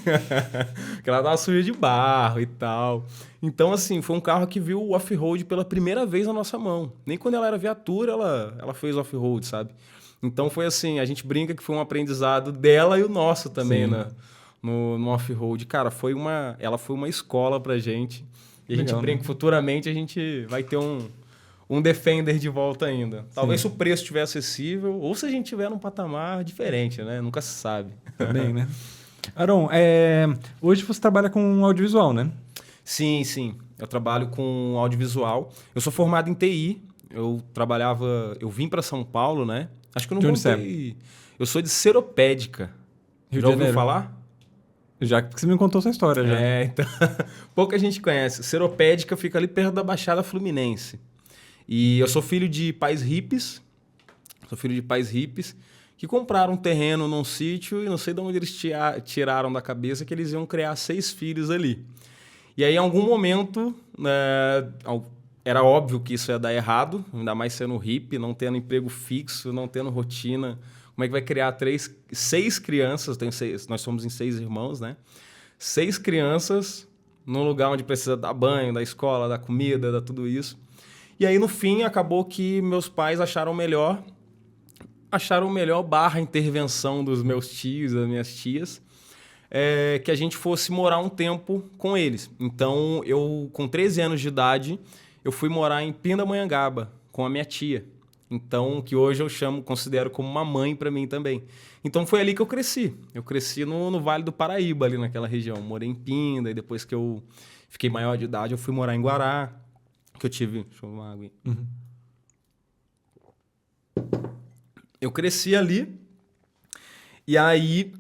Que ela tava suja de barro e tal. Então, assim, foi um carro que viu o off-road pela primeira vez na nossa mão. Nem quando ela era viatura, ela fez off-road, sabe? Então foi assim, a gente brinca que foi um aprendizado dela e o nosso também, né? No off-road. Cara, ela foi uma escola pra gente. E a gente brinca que futuramente a gente vai ter um Defender de volta ainda. Talvez se o preço estiver acessível, ou se a gente tiver num patamar diferente, né? Nunca se sabe. Também, né? Aron, hoje você trabalha com audiovisual, né? Sim, sim. Eu trabalho com audiovisual. Eu sou formado em TI. Eu vim para São Paulo, né? Acho que eu não contei. Eu sou de Seropédica. Rio Já de ouviu Janeiro. falar? Já, porque você me contou essa história já. Então... Pouca gente conhece. Seropédica fica ali perto da Baixada Fluminense. E eu sou filho de pais hippies. Que compraram um terreno num sítio e não sei de onde eles tiraram da cabeça que eles iam criar 6 filhos ali. E aí, em algum momento, era óbvio que isso ia dar errado, ainda mais sendo hippie, não tendo emprego fixo, não tendo rotina. Como é que vai criar 6 crianças? Nós somos em 6 irmãos, né? 6 crianças num lugar onde precisa dar banho, da escola, da comida, da tudo isso. E aí, no fim, acabou que meus pais acharam melhor / intervenção dos meus tios, das minhas tias, que a gente fosse morar um tempo com eles. Então, eu, com 13 anos de idade, eu fui morar em Pindamonhangaba com a minha tia. Então, que hoje eu considero como uma mãe para mim também. Então, foi ali que eu cresci. Eu cresci no Vale do Paraíba, ali naquela região. Morei em Pinda, e depois que eu fiquei maior de idade, eu fui morar em Guará, que eu tive... Deixa eu tomar uma água. Eu cresci ali, e aí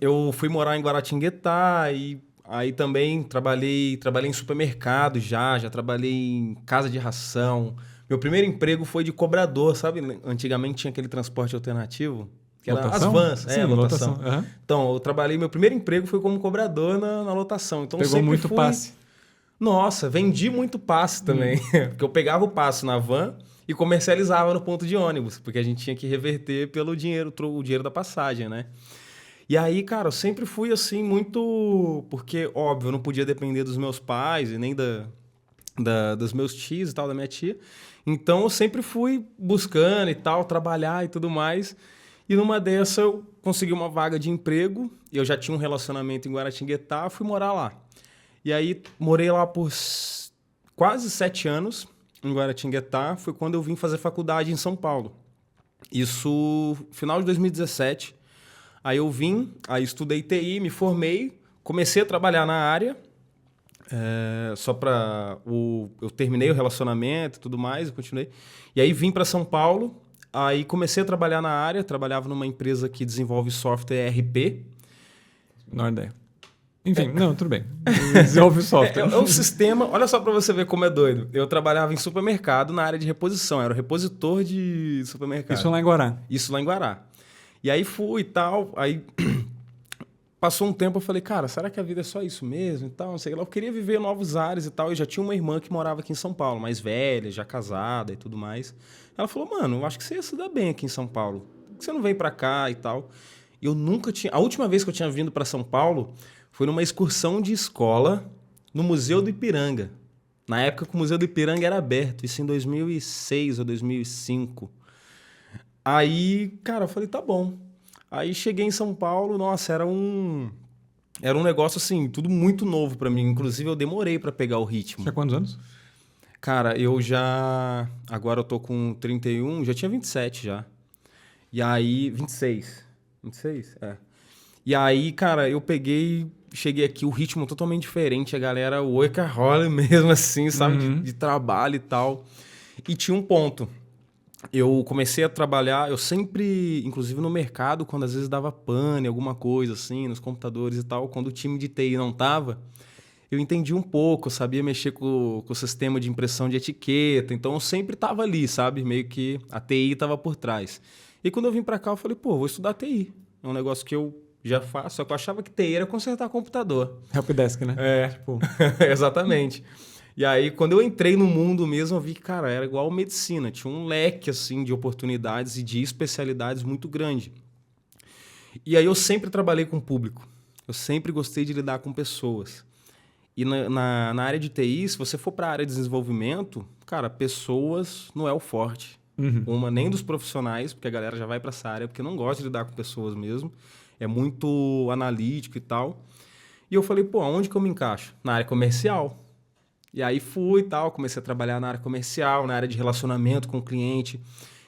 eu fui morar em Guaratinguetá, e aí também trabalhei em supermercado já trabalhei em casa de ração. Meu primeiro emprego foi de cobrador, sabe? Antigamente tinha aquele transporte alternativo, que era as Lotação? vans, Sim, lotação. lotação. Aham. Então, eu trabalhei, meu primeiro emprego foi como cobrador na lotação. Então, Pegou sempre muito fui... passe. Nossa, vendi muito passe também. Porque eu pegava o passe na van e comercializava no ponto de ônibus, porque a gente tinha que reverter pelo dinheiro, o dinheiro da passagem, né? E aí, cara, eu sempre fui assim muito... Porque, óbvio, eu não podia depender dos meus pais e nem dos meus tios e tal, da minha tia. Então, eu sempre fui buscando e tal, trabalhar e tudo mais. E numa dessa, eu consegui uma vaga de emprego. Eu já tinha um relacionamento em Guaratinguetá, fui morar lá. E aí, morei lá por quase 7 anos, em Guaratinguetá. Foi quando eu vim fazer faculdade em São Paulo. Isso, final de 2017. Aí eu vim, aí estudei TI, me formei, comecei a trabalhar na área. Eu terminei o relacionamento e tudo mais, eu continuei. E aí vim para São Paulo, aí comecei a trabalhar na área, trabalhava numa empresa que desenvolve software ERP. Não ideia. Enfim, não, tudo bem. Desenvolve o software. É um sistema, olha só para você ver como é doido. Eu trabalhava em supermercado na área de reposição, era o repositor de supermercado. Isso lá em Guará. Isso lá em Guará. E aí fui e tal, aí passou um tempo, eu falei, cara, será que a vida é só isso mesmo e tal? Não sei lá. Eu queria viver novos ares e tal. Eu já tinha uma irmã que morava aqui em São Paulo, mais velha, já casada e tudo mais. Ela falou, mano, eu acho que você ia se dar bem aqui em São Paulo. Por que você não vem pra cá e tal? Eu nunca tinha... A última vez que eu tinha vindo pra São Paulo foi numa excursão de escola no Museu do Ipiranga. Na época que o Museu do Ipiranga era aberto, isso em 2006 ou 2005. Aí, cara, eu falei, tá bom. Aí cheguei em São Paulo, nossa, era um negócio assim, tudo muito novo pra mim. Inclusive, eu demorei pra pegar o ritmo. Tinha quantos anos? Cara, agora eu tô com 31, já tinha 27 já. E aí, 26. 26? É. E aí, cara, eu cheguei aqui, o ritmo totalmente diferente. A galera workaholic mesmo, assim, sabe? De trabalho e tal. E tinha um ponto. Eu comecei a trabalhar, eu sempre, inclusive no mercado, quando às vezes dava pane, alguma coisa assim, nos computadores e tal, quando o time de TI não tava, eu entendi um pouco, eu sabia mexer com o sistema de impressão de etiqueta, então eu sempre estava ali, sabe? Meio que a TI estava por trás. E quando eu vim para cá, eu falei, pô, vou estudar TI. É um negócio que eu já faço, só que eu achava que TI era consertar computador. Helpdesk, né? É, Tipo, exatamente. E aí, quando eu entrei no mundo mesmo, eu vi que, cara, era igual medicina. Tinha um leque, assim, de oportunidades e de especialidades muito grande. E aí, eu sempre trabalhei com o público. Eu sempre gostei de lidar com pessoas. E na área de TI, se você for para a área de desenvolvimento, cara, pessoas não é o forte. Nem dos profissionais, porque a galera já vai para essa área, porque não gosta de lidar com pessoas mesmo. É muito analítico e tal. E eu falei, pô, aonde que eu me encaixo? Na área comercial. E aí fui e tal, comecei a trabalhar na área comercial, na área de relacionamento com o cliente.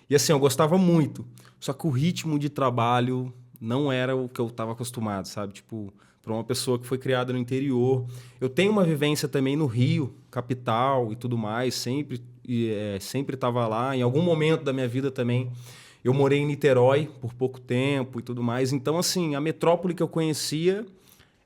E assim, eu gostava muito. Só que o ritmo de trabalho não era o que eu estava acostumado, sabe? Tipo, para uma pessoa que foi criada no interior. Eu tenho uma vivência também no Rio, capital e tudo mais, sempre estava lá. Em algum momento da minha vida também, eu morei em Niterói por pouco tempo e tudo mais. Então, assim, a metrópole que eu conhecia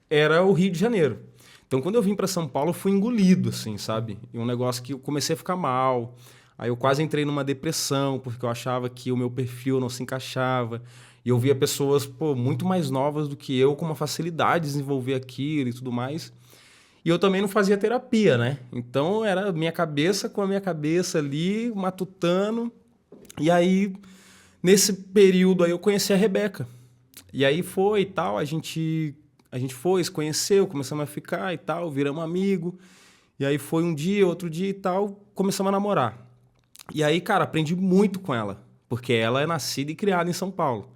era o Rio de Janeiro. Então, quando eu vim para São Paulo, eu fui engolido, assim, sabe? E um negócio que eu comecei a ficar mal. Aí eu quase entrei numa depressão, porque eu achava que o meu perfil não se encaixava. E eu via pessoas, pô, muito mais novas do que eu, com uma facilidade de desenvolver aquilo e tudo mais. E eu também não fazia terapia, né? Então, era minha cabeça com a minha cabeça ali, matutando. E aí, nesse período aí, eu conheci a Rebeca. E aí foi e tal, a gente foi, se conheceu, começamos a ficar e tal, viramos amigo. E aí foi um dia, outro dia e tal, começamos a namorar. E aí, cara, aprendi muito com ela, porque ela é nascida e criada em São Paulo.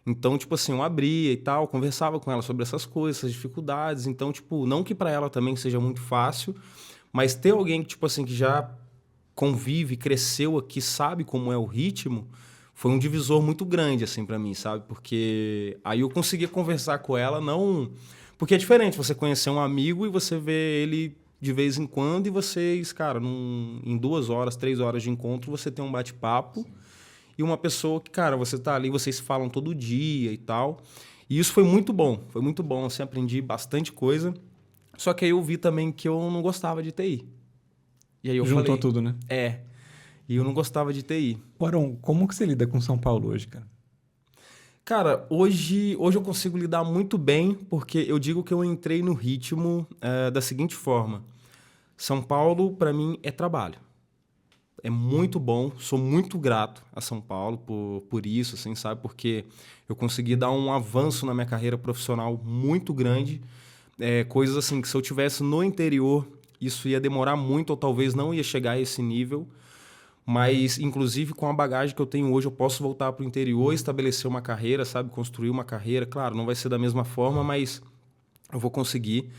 Então, tipo assim, eu abria e tal, conversava com ela sobre essas coisas, essas dificuldades. Então, tipo, não que para ela também seja muito fácil, mas ter alguém que, tipo assim, que já convive, cresceu aqui, sabe como é o ritmo, foi um divisor muito grande, assim, para mim, sabe? Porque aí eu conseguia conversar com ela, não... Porque é diferente você conhecer um amigo e você ver ele de vez em quando e vocês, cara, em 2 horas, 3 horas de encontro, você tem um bate-papo e uma pessoa que, cara, você tá ali, vocês falam todo dia e tal. E isso foi muito bom, assim, aprendi bastante coisa. Só que aí eu vi também que eu não gostava de TI. E aí eu juntou falei, tudo, né? E eu não gostava de TI. Arão, como que você lida com São Paulo hoje, cara? Cara, hoje eu consigo lidar muito bem, porque eu digo que eu entrei no ritmo da seguinte forma. São Paulo, para mim, é trabalho. É muito bom, sou muito grato a São Paulo por isso, assim, sabe? Porque eu consegui dar um avanço na minha carreira profissional muito grande. Coisas assim que se eu tivesse no interior, isso ia demorar muito ou talvez não ia chegar a esse nível. Mas, inclusive, com a bagagem que eu tenho hoje, eu posso voltar para o interior e estabelecer uma carreira, sabe? Construir uma carreira. Claro, não vai ser da mesma forma, mas eu vou conseguir.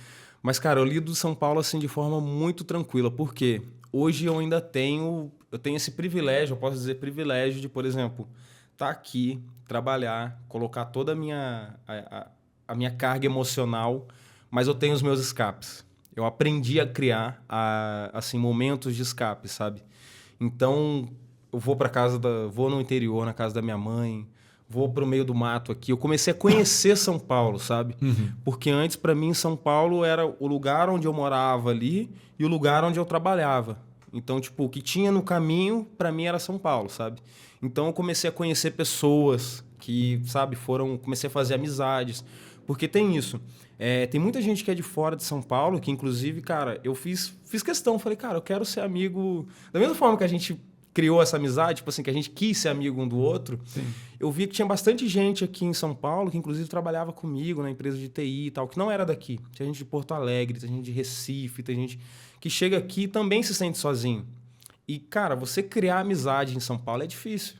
Mas, cara, eu lido São Paulo assim de forma muito tranquila. Por quê? Hoje eu ainda tenho esse privilégio, eu posso dizer privilégio de, por exemplo, estar aqui, trabalhar, colocar toda a minha carga emocional, mas eu tenho os meus escapes. Eu aprendi a criar assim, momentos de escape, sabe? Então, eu vou no interior, na casa da minha mãe, vou pro meio do mato aqui. Eu comecei a conhecer São Paulo, sabe? Uhum. Porque antes, para mim, São Paulo era o lugar onde eu morava ali e o lugar onde eu trabalhava. Então, tipo, o que tinha no caminho, para mim, era São Paulo, sabe? Então, eu comecei a conhecer pessoas que, sabe, comecei a fazer amizades. Porque tem isso. Tem muita gente que é de fora de São Paulo, que, inclusive, cara, eu fiz questão. Falei, cara, eu quero ser amigo... Da mesma forma que a gente criou essa amizade, tipo assim, que a gente quis ser amigo um do outro, Sim. eu vi que tinha bastante gente aqui em São Paulo, que inclusive trabalhava comigo na empresa de TI e tal, que não era daqui. Tinha gente de Porto Alegre, tem gente de Recife, tem gente que chega aqui e também se sente sozinho. E, cara, você criar amizade em São Paulo é difícil.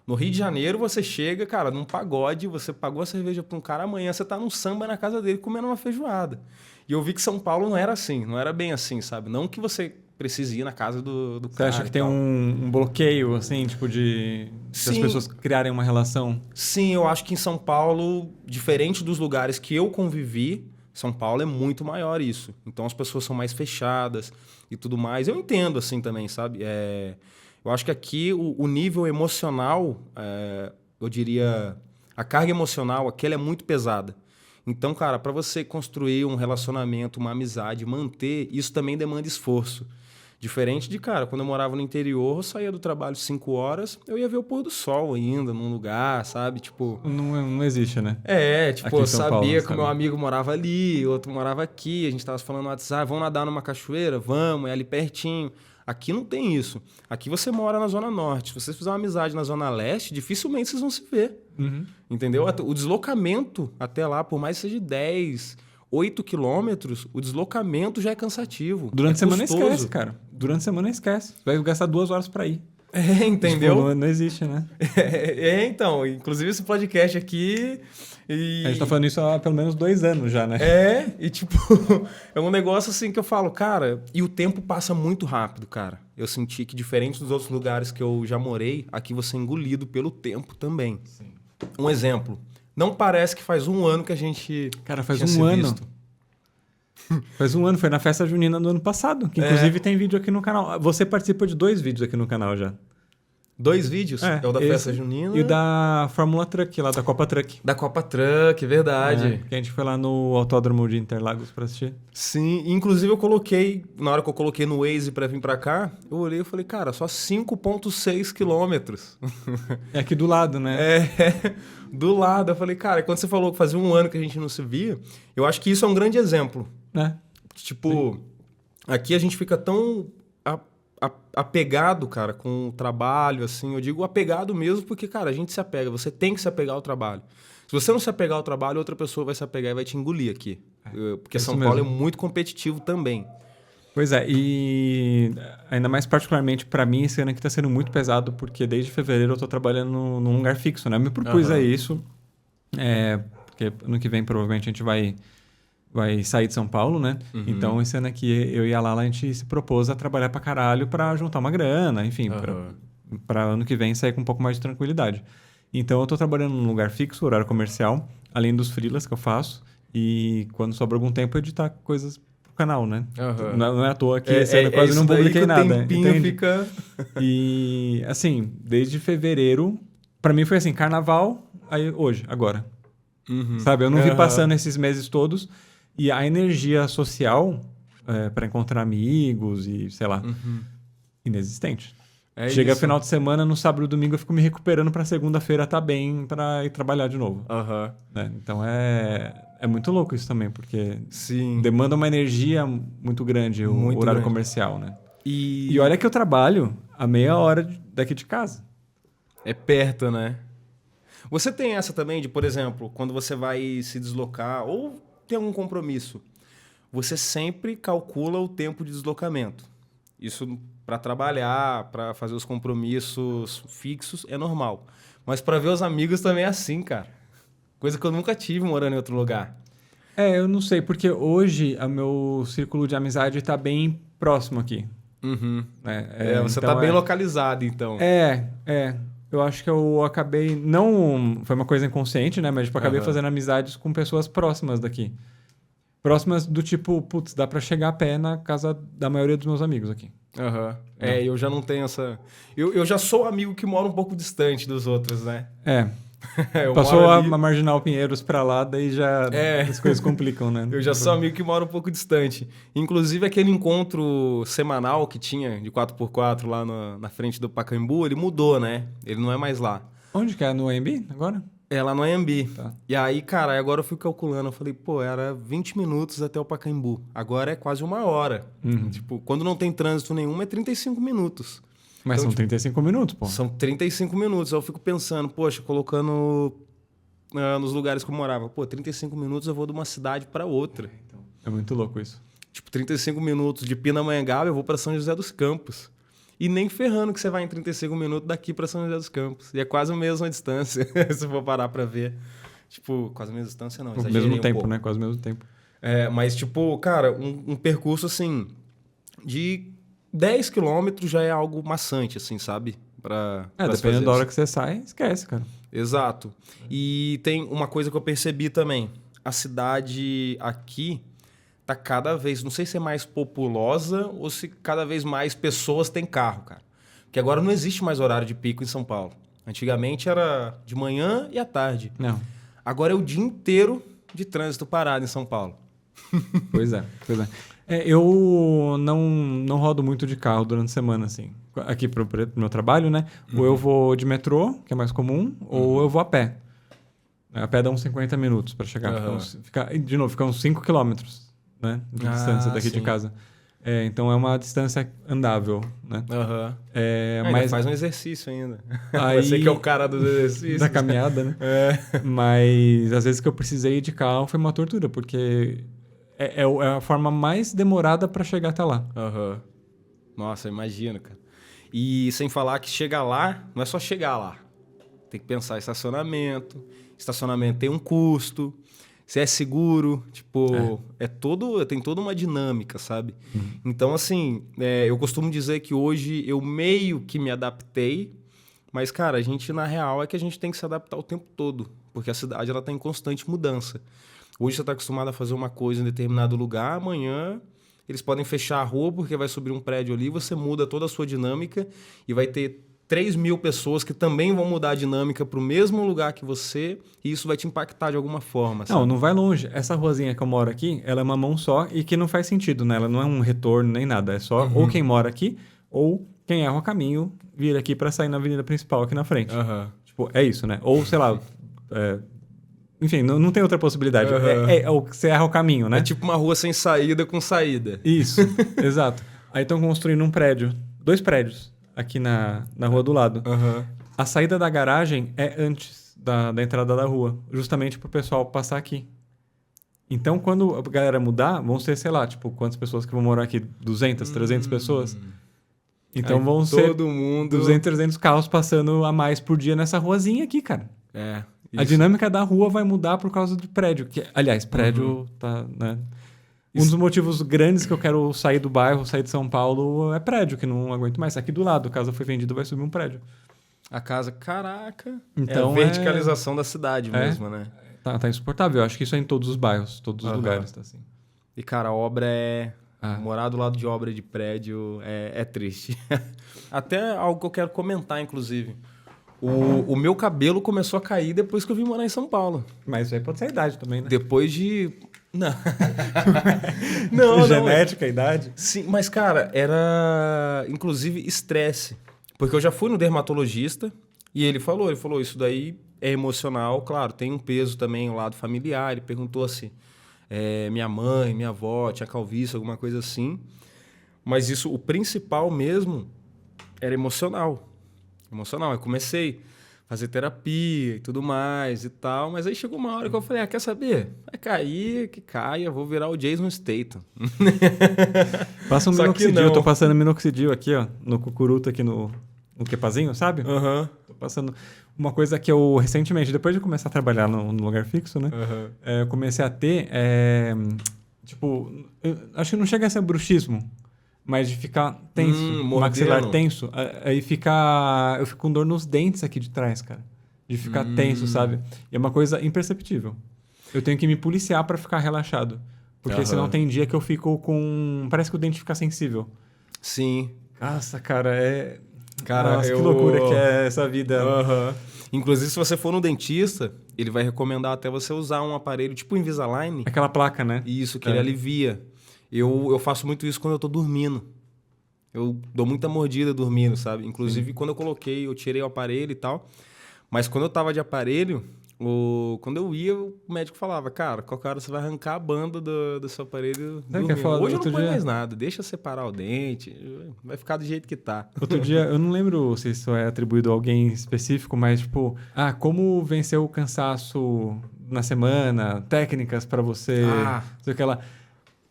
No Rio de Janeiro, você chega, cara, num pagode, você pagou a cerveja para um cara, amanhã você tá num samba na casa dele comendo uma feijoada. E eu vi que São Paulo não era assim, não era bem assim, sabe? Não que você precise ir na casa do Você cara. acha que tem um bloqueio, assim, tipo, de as pessoas criarem uma relação? Sim, eu acho que em São Paulo, diferente dos lugares que eu convivi, São Paulo é muito maior isso. Então as pessoas são mais fechadas e tudo mais. Eu entendo assim também, sabe? Eu acho que aqui o nível emocional, eu diria, a carga emocional aqui ela é muito pesada. Então, cara, para você construir um relacionamento, uma amizade, manter, isso também demanda esforço. Diferente de, cara, quando eu morava no interior, eu saía do trabalho 5 horas, eu ia ver o pôr do sol ainda, num lugar, sabe? Tipo... Não existe, né? Tipo, Aqui em eu São Paulo, sabia que o sabe? meu amigo morava ali, outro morava aqui, a gente tava falando no WhatsApp, vamos nadar numa cachoeira? Vamos, é ali pertinho. Aqui não tem isso. Aqui você mora na Zona Norte. Se você fizer uma amizade na Zona Leste, dificilmente vocês vão se ver. Uhum. Entendeu? O deslocamento até lá, por mais que seja de 10, 8 quilômetros, o deslocamento já é cansativo. Durante a semana custoso. esquece, cara. Durante a semana esquece. Vai gastar 2 horas pra ir. Entendeu? Tipo, não existe, né? Então. Inclusive esse podcast aqui... A gente tá falando isso há pelo menos 2 anos já, né? E tipo... é um negócio assim que eu falo, cara... E o tempo passa muito rápido, cara. Eu senti que diferente dos outros lugares que eu já morei, aqui você é engolido pelo tempo também. Sim. Um exemplo. Não parece que faz 1 ano que a gente... Cara, faz tinha 1 se ano. visto. Faz 1 ano, foi na festa junina do ano passado. Que inclusive tem vídeo aqui no canal. Você participa de 2 vídeos aqui no canal já. 2 vídeos? É o da festa junina. E o da Fórmula Truck, lá da Copa Truck. Da Copa Truck, verdade. Que a gente foi lá no Autódromo de Interlagos pra assistir. Sim, inclusive eu coloquei, na hora que eu coloquei no Waze pra vir pra cá, eu olhei e falei, cara, só 5,6 quilômetros. É aqui do lado, né? Do lado. Eu falei, cara, quando você falou que fazia 1 ano que a gente não se via, eu acho que isso é um grande exemplo. Tipo, aqui a gente fica tão apegado, cara, com o trabalho, assim. Eu digo apegado mesmo porque, cara, a gente se apega. Você tem que se apegar ao trabalho. Se você não se apegar ao trabalho, outra pessoa vai se apegar e vai te engolir aqui. Porque São Paulo é muito competitivo também. Pois é, e ainda mais particularmente pra mim, esse ano aqui tá sendo muito pesado, porque desde fevereiro eu tô trabalhando num lugar fixo, né? Eu me propus a isso, porque ano que vem provavelmente a gente vai sair de São Paulo, né? Uhum. Então, esse ano aqui, eu e a Lala, a gente se propôs a trabalhar pra caralho pra juntar uma grana, enfim, pra ano que vem sair com um pouco mais de tranquilidade. Então, eu tô trabalhando num lugar fixo, horário comercial, além dos freelas que eu faço, e quando sobra algum tempo, editar coisas pro canal, né? Não é à toa que esse ano quase não publiquei nada. Entende? Fica... E, assim, desde fevereiro, pra mim foi assim, carnaval, aí hoje, agora. Sabe? Eu não vi passando esses meses todos. E a energia social para encontrar amigos e, sei lá, inexistente. Chega isso. final de semana, no sábado e domingo eu fico me recuperando pra segunda-feira tá bem pra ir trabalhar de novo. Aham. Né? Então é muito louco isso também, porque Sim. demanda uma energia muito grande o Muito horário grande. comercial, né? E E olha que eu trabalho a meia hora daqui de casa. é perto, né? Você tem essa também de, por exemplo, quando você vai se deslocar ou tem algum compromisso, você sempre calcula o tempo de deslocamento. Isso para trabalhar, para fazer os compromissos fixos é normal. Mas para ver os amigos também é assim, cara. Coisa que eu nunca tive morando em outro lugar. Eu não sei, porque hoje o meu círculo de amizade tá bem próximo aqui. Uhum. Né? Você Então tá bem localizado, então. Eu acho que eu acabei. Não foi uma coisa inconsciente, né? Mas tipo, acabei Aham. fazendo amizades com pessoas próximas daqui. Próximas do tipo, putz, dá pra chegar a pé na casa da maioria dos meus amigos aqui. Aham. Eu já não tenho essa... Eu já sou amigo que mora um pouco distante dos outros, né? Eu Passou moro a ali- Marginal Pinheiros pra lá, daí já as coisas complicam, né? Eu já sou amigo que mora um pouco distante. Inclusive, aquele encontro semanal que tinha de 4x4 lá na frente do Pacaembu, ele mudou, né? Ele não é mais lá. Onde que é? No AMB agora? É lá no Anhembi. Tá. E aí, cara, agora eu fui calculando. Eu falei, pô, era 20 minutos até o Pacaembu. Agora é quase 1 hora. Tipo, quando não tem trânsito nenhum, é 35 minutos. Mas Então, são 35 minutos, pô. São 35 minutos. Aí eu fico pensando, poxa, colocando nos lugares que eu morava. Pô, 35 minutos eu vou de uma cidade para outra. É muito louco isso. Tipo, 35 minutos de Pindamonhangaba eu vou para São José dos Campos. E nem ferrando que você vai em 35 minutos daqui para São José dos Campos. E é quase a mesma distância, se for parar para ver. Tipo, quase a mesma distância não, Ao exagerei mesmo um tempo, pouco. né? Quase o mesmo tempo. Mas, tipo, cara, um percurso, assim, de 10 quilômetros já é algo maçante, assim, sabe? Pra se Dependendo fazer da hora assim. que você sai, esquece, cara. Exato. E tem uma coisa que eu percebi também. A cidade aqui tá cada vez, não sei se é mais populosa ou se cada vez mais pessoas têm carro, cara. Porque agora não existe mais horário de pico em São Paulo. Antigamente era de manhã e à tarde. Não. Agora é o dia inteiro de trânsito parado em São Paulo. Pois é. Eu não rodo muito de carro durante a semana, assim. Aqui pro meu trabalho, né? Ou eu vou de metrô, que é mais comum, ou eu vou a pé. A pé dá uns 50 minutos para chegar. Aham. De novo, fica uns 5 quilômetros, né? De distância daqui de sim. casa. Então é uma distância andável, né? Aham. Mas Mas faz um exercício ainda. Aí- Você que é o cara dos exercícios. da caminhada, né? Mas às vezes que eu precisei ir de carro foi uma tortura, porque é a forma mais demorada para chegar até lá. Aham. Nossa, imagino, cara. E sem falar que chegar lá, não é só chegar lá. Tem que pensar em estacionamento. Estacionamento tem um custo. Se é seguro, tipo, tem toda uma dinâmica, sabe? Então, assim, eu costumo dizer que hoje eu meio que me adaptei, mas, cara, a gente, na real, é que a gente tem que se adaptar o tempo todo, porque a cidade, ela tá em constante mudança. Hoje você está acostumado a fazer uma coisa em determinado lugar, amanhã eles podem fechar a rua porque vai subir um prédio ali, você muda toda a sua dinâmica e vai ter 3.000 pessoas que também vão mudar a dinâmica para o mesmo lugar que você e isso vai te impactar de alguma forma, sabe? Não vai longe. Essa ruazinha que eu moro aqui, ela é uma mão só e que não faz sentido, né? Ela não é um retorno nem nada. É só ou quem mora aqui ou quem erra o caminho vir aqui para sair na avenida principal aqui na frente. Aham. Tipo, é isso, né? Ou, sei lá... Enfim, não tem outra possibilidade. Você erra o caminho, né? É tipo uma rua sem saída com saída. Isso, exato. Aí estão construindo um prédio, 2 prédios, aqui na rua do lado. Aham. A saída da garagem é antes da entrada da rua, justamente para o pessoal passar aqui. Então, quando a galera mudar, vão ser, sei lá, tipo, quantas pessoas que vão morar aqui? 200, 300 pessoas? Então Aí vão ser todo mundo... 200, 300 carros passando a mais por dia nessa ruazinha aqui, cara. A Isso. dinâmica da rua vai mudar por causa do prédio. Aliás, prédio tá, né? Um dos motivos grandes que eu quero sair do bairro, sair de São Paulo, é prédio, que não aguento mais. Aqui do lado, a casa foi vendida, vai subir um prédio. A casa, caraca. Então, é a verticalização da cidade mesmo, né? Tá insuportável. Eu acho que isso é em todos os bairros, todos os lugares. Tá assim. E, cara, a obra é... Ah. Morar do lado de obra de prédio é triste. Até algo que eu quero comentar, inclusive. O meu cabelo começou a cair depois que eu vim morar em São Paulo. Mas isso aí pode ser a idade também, né? Depois de... Não. Não, Genética, idade. Sim, mas, cara, era inclusive estresse. Porque eu já fui no dermatologista e ele falou, isso daí é emocional, claro, tem um peso também, o lado familiar. Ele perguntou assim, minha mãe, minha avó tinha calvície, alguma coisa assim. Mas isso, o principal mesmo, era emocional. Emocional. Eu comecei a fazer terapia e tudo mais e tal, mas aí chegou uma hora que eu falei, quer saber? Vai cair, que caia, vou virar o Jason Statham. Passa um Só que minoxidil, eu não. tô passando minoxidil aqui, ó, no cucuruto aqui no quepazinho, sabe? Aham. Tô passando uma coisa que eu recentemente, depois de começar a trabalhar no lugar fixo, né? Aham. Eu comecei a ter, tipo, eu acho que não chega a ser bruxismo, mas de ficar tenso, mordendo. maxilar tenso. Aí eu fico com dor nos dentes aqui de trás, cara. De ficar tenso, sabe? E é uma coisa imperceptível. Eu tenho que me policiar pra ficar relaxado. Porque Aham. senão tem dia que eu fico com... Parece que o dente fica sensível. Sim. Nossa, cara, Cara, Nossa, que loucura que é essa vida. Aham. Inclusive, se você for no dentista, ele vai recomendar até você usar um aparelho tipo Invisalign. Aquela placa, né? Isso, que ele alivia. Eu faço muito isso quando eu tô dormindo. Eu dou muita mordida dormindo, sabe? Inclusive, quando eu tirei o aparelho e tal. Mas quando eu tava de aparelho, quando eu ia, o médico falava, cara, qualquer hora você vai arrancar a banda do seu aparelho Sabe o que é dormindo. foda? Hoje eu não Outro ponho dia- mais nada, deixa separar o dente, vai ficar do jeito que tá. Outro dia, eu não lembro se isso é atribuído a alguém específico, mas tipo, como vencer o cansaço na semana, técnicas pra você, Ah. não sei o que lá.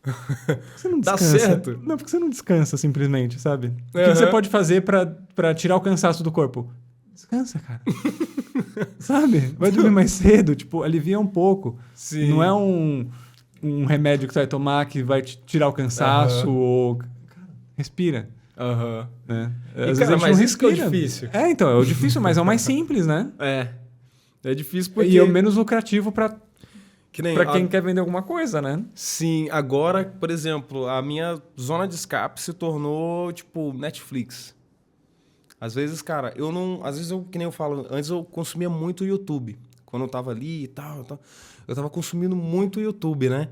Por que você não Dá descansa? certo? Não, porque você não descansa simplesmente, sabe? O que Aham. você pode fazer pra tirar o cansaço do corpo? Descansa, cara. Sabe? Vai dormir mais cedo, tipo, alivia um pouco. Sim. Não é um remédio que você vai tomar que vai te tirar o cansaço ou... Cara, respira. Aham. Né? E, Às vezes cara, a gente mas não isso que é o respira. difícil. Então, é o difícil, mas é o mais simples, né? É difícil porque... E é o menos lucrativo pra que nem quem quer vender alguma coisa, né? Sim, agora, por exemplo, a minha zona de escape se tornou, tipo, Netflix. Às vezes, cara, que nem eu falo, antes eu consumia muito YouTube. Quando eu tava ali e tal, eu tava consumindo muito YouTube, né?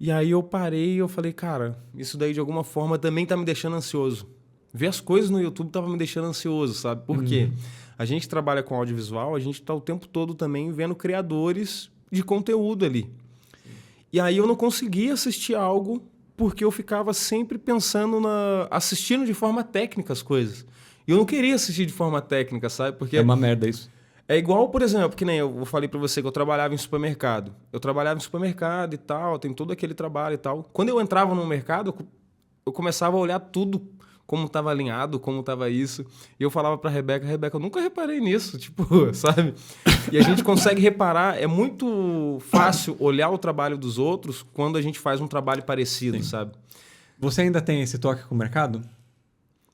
E aí eu parei e eu falei, cara, isso daí de alguma forma também tá me deixando ansioso. Ver as coisas no YouTube tava me deixando ansioso, sabe? Por quê? A gente trabalha com audiovisual, a gente tá o tempo todo também vendo criadores de conteúdo ali. E aí eu não conseguia assistir algo porque eu ficava sempre pensando assistindo de forma técnica as coisas. E eu não queria assistir de forma técnica, sabe? Porque É uma merda isso. é igual, por exemplo, que nem eu falei pra você que eu trabalhava em supermercado. Eu trabalhava em supermercado e tal, tem todo aquele trabalho e tal. Quando eu entrava no mercado, eu começava a olhar tudo, como estava alinhado, como estava isso. E eu falava pra Rebeca, eu nunca reparei nisso, tipo, sabe? E a gente consegue reparar, é muito fácil olhar o trabalho dos outros quando a gente faz um trabalho parecido, Sim. sabe? Você ainda tem esse toque com o mercado?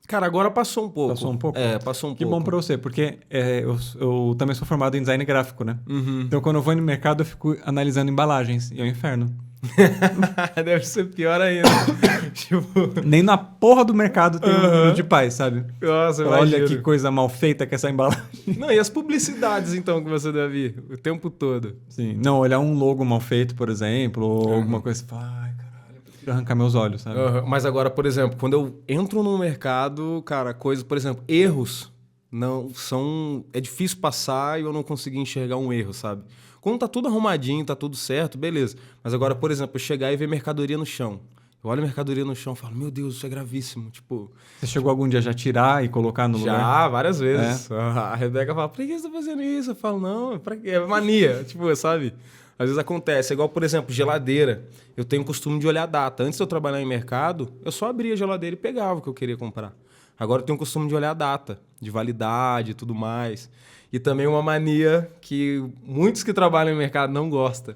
Cara, agora passou um pouco. Passou um pouco? Passou um Que pouco. bom pra você, porque eu também sou formado em design gráfico, né? Então, quando eu vou no mercado, eu fico analisando embalagens. E é um inferno. Deve ser pior ainda. Tipo, Nem na porra do mercado tem um minuto de paz, sabe? nossa, Olha imagino. que coisa mal feita que é essa embalagem. Não, e as publicidades, então, que você deve ir o tempo todo? Sim. Não, olhar um logo mal feito, por exemplo, ou alguma coisa, você fala, ai, caralho, eu prefiro arrancar meus olhos, sabe? Mas agora, por exemplo, quando eu entro no mercado, cara, coisa, por exemplo, erros não são... É difícil passar e eu não consegui enxergar um erro, sabe? Quando tá tudo arrumadinho, tá tudo certo, beleza. Mas agora, por exemplo, eu chegar e ver mercadoria no chão. Eu olho a mercadoria no chão e falo, meu Deus, isso é gravíssimo. Tipo, Você chegou algum dia já tirar e colocar no lugar? já, várias vezes. A Rebeca fala, por que você tá fazendo isso? Eu falo, não, pra quê? É mania, tipo, sabe? Às vezes acontece. É igual, por exemplo, geladeira. Eu tenho o costume de olhar a data. Antes de eu trabalhar em mercado, eu só abria a geladeira e pegava o que eu queria comprar. Agora eu tenho o costume de olhar a data, de validade e tudo mais. E também uma mania que muitos que trabalham em mercado não gostam.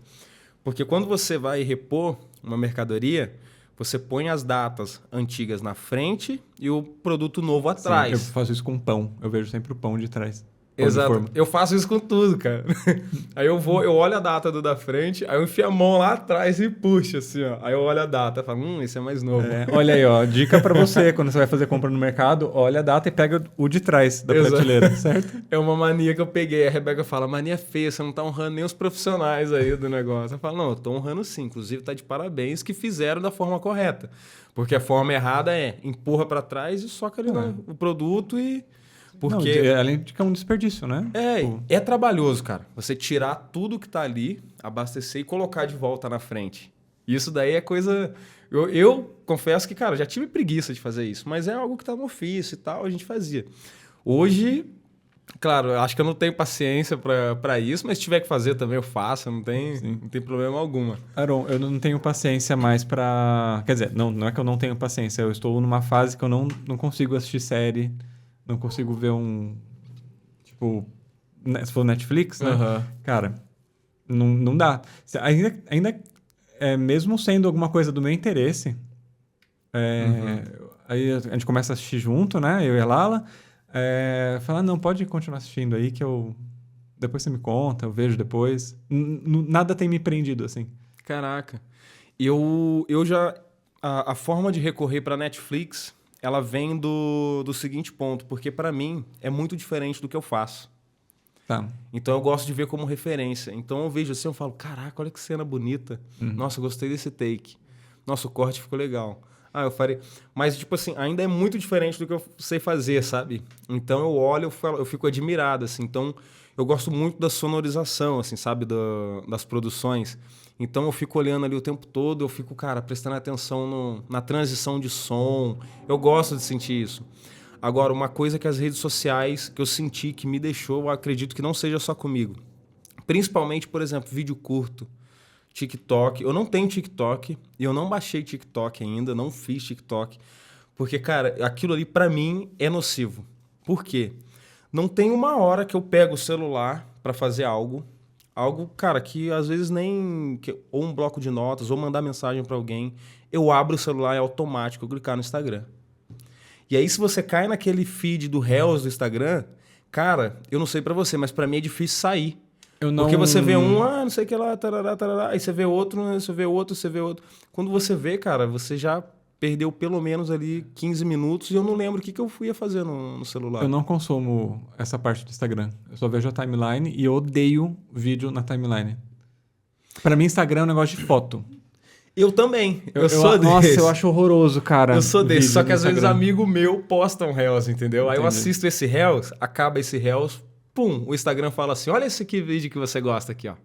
Porque quando você vai repor uma mercadoria, você põe as datas antigas na frente e o produto novo atrás. Sim, eu faço isso com pão. Eu vejo sempre o pão de trás. Pão de Exato. forma. Eu faço isso com tudo, cara. Aí eu olho a data do da frente, aí eu enfio a mão lá atrás e puxo, assim, ó. Aí eu olho a data e falo, esse é mais novo. Olha aí, ó. Dica pra você, quando você vai fazer compra no mercado, olha a data e pega o de trás da Exato. prateleira, certo? É uma mania que eu peguei. A Rebeca fala, mania feia, você não tá honrando nem os profissionais aí do negócio. Eu falo, não, eu tô honrando sim. Inclusive, tá de parabéns que fizeram da forma correta. Porque a forma errada é empurra pra trás e soca ali o produto e... Porque... Não, além de que é um desperdício, né? É trabalhoso, cara. Você tirar tudo que tá ali, abastecer e colocar de volta na frente. Isso daí é coisa... Eu confesso que, cara, já tive preguiça de fazer isso, mas é algo que tá no ofício e tal, a gente fazia. Hoje, claro, acho que eu não tenho paciência para isso, mas se tiver que fazer também eu faço, não tem problema alguma. Aaron, eu não tenho paciência mais pra... Quer dizer, não é que eu não tenho paciência, eu estou numa fase que eu não consigo assistir série, não consigo ver tipo, se for Netflix, né? Cara, não dá. Ainda mesmo sendo alguma coisa do meu interesse, aí a gente começa a assistir junto, né? Eu e a Lala, fala, não, pode continuar assistindo aí que depois você me conta, eu vejo depois. Nada tem me prendido, assim. Caraca. Eu já... A forma de recorrer para Netflix, ela vem do seguinte ponto, porque para mim é muito diferente do que eu faço. Tá. Então eu gosto de ver como referência. Então eu vejo assim, eu falo, caraca, olha que cena bonita. Nossa, eu gostei desse take. Nossa, o corte ficou legal. Eu farei... Mas, tipo assim, ainda é muito diferente do que eu sei fazer, sabe? Então eu olho, eu fico admirado, assim. Então eu gosto muito da sonorização, assim, sabe? Das produções. Então eu fico olhando ali o tempo todo, eu fico, cara, prestando atenção na transição de som. Eu gosto de sentir isso. Agora, uma coisa que as redes sociais, que eu senti, que me deixou, eu acredito que não seja só comigo. Principalmente, por exemplo, vídeo curto, TikTok. Eu não tenho TikTok e eu não baixei TikTok ainda, não fiz TikTok. Porque, cara, aquilo ali pra mim é nocivo. Por quê? Não tem uma hora que eu pego o celular pra fazer algo, cara, que às vezes ou um bloco de notas, ou mandar mensagem pra alguém, eu abro o celular, é automático, eu clicar no Instagram. E aí, se você cai naquele feed do Reels do Instagram, cara, eu não sei pra você, mas pra mim é difícil sair. Porque você vê não sei o que lá, tarará, tarará, aí você vê outro, você vê outro, você vê outro. Quando você vê, cara, você já perdeu pelo menos ali 15 minutos e eu não lembro o que eu ia fazer no celular. Eu não consumo essa parte do Instagram. Eu só vejo a timeline e eu odeio vídeo na timeline. Pra mim, Instagram é um negócio de foto. Eu também. Eu sou desse. Nossa, eu acho horroroso, cara. Eu sou desse. Só que às vezes amigo meu posta um Reels, entendeu? Entendi. Aí eu assisto esse Reels, acaba esse Reels, pum, o Instagram fala assim, olha esse vídeo que você gosta aqui, ó.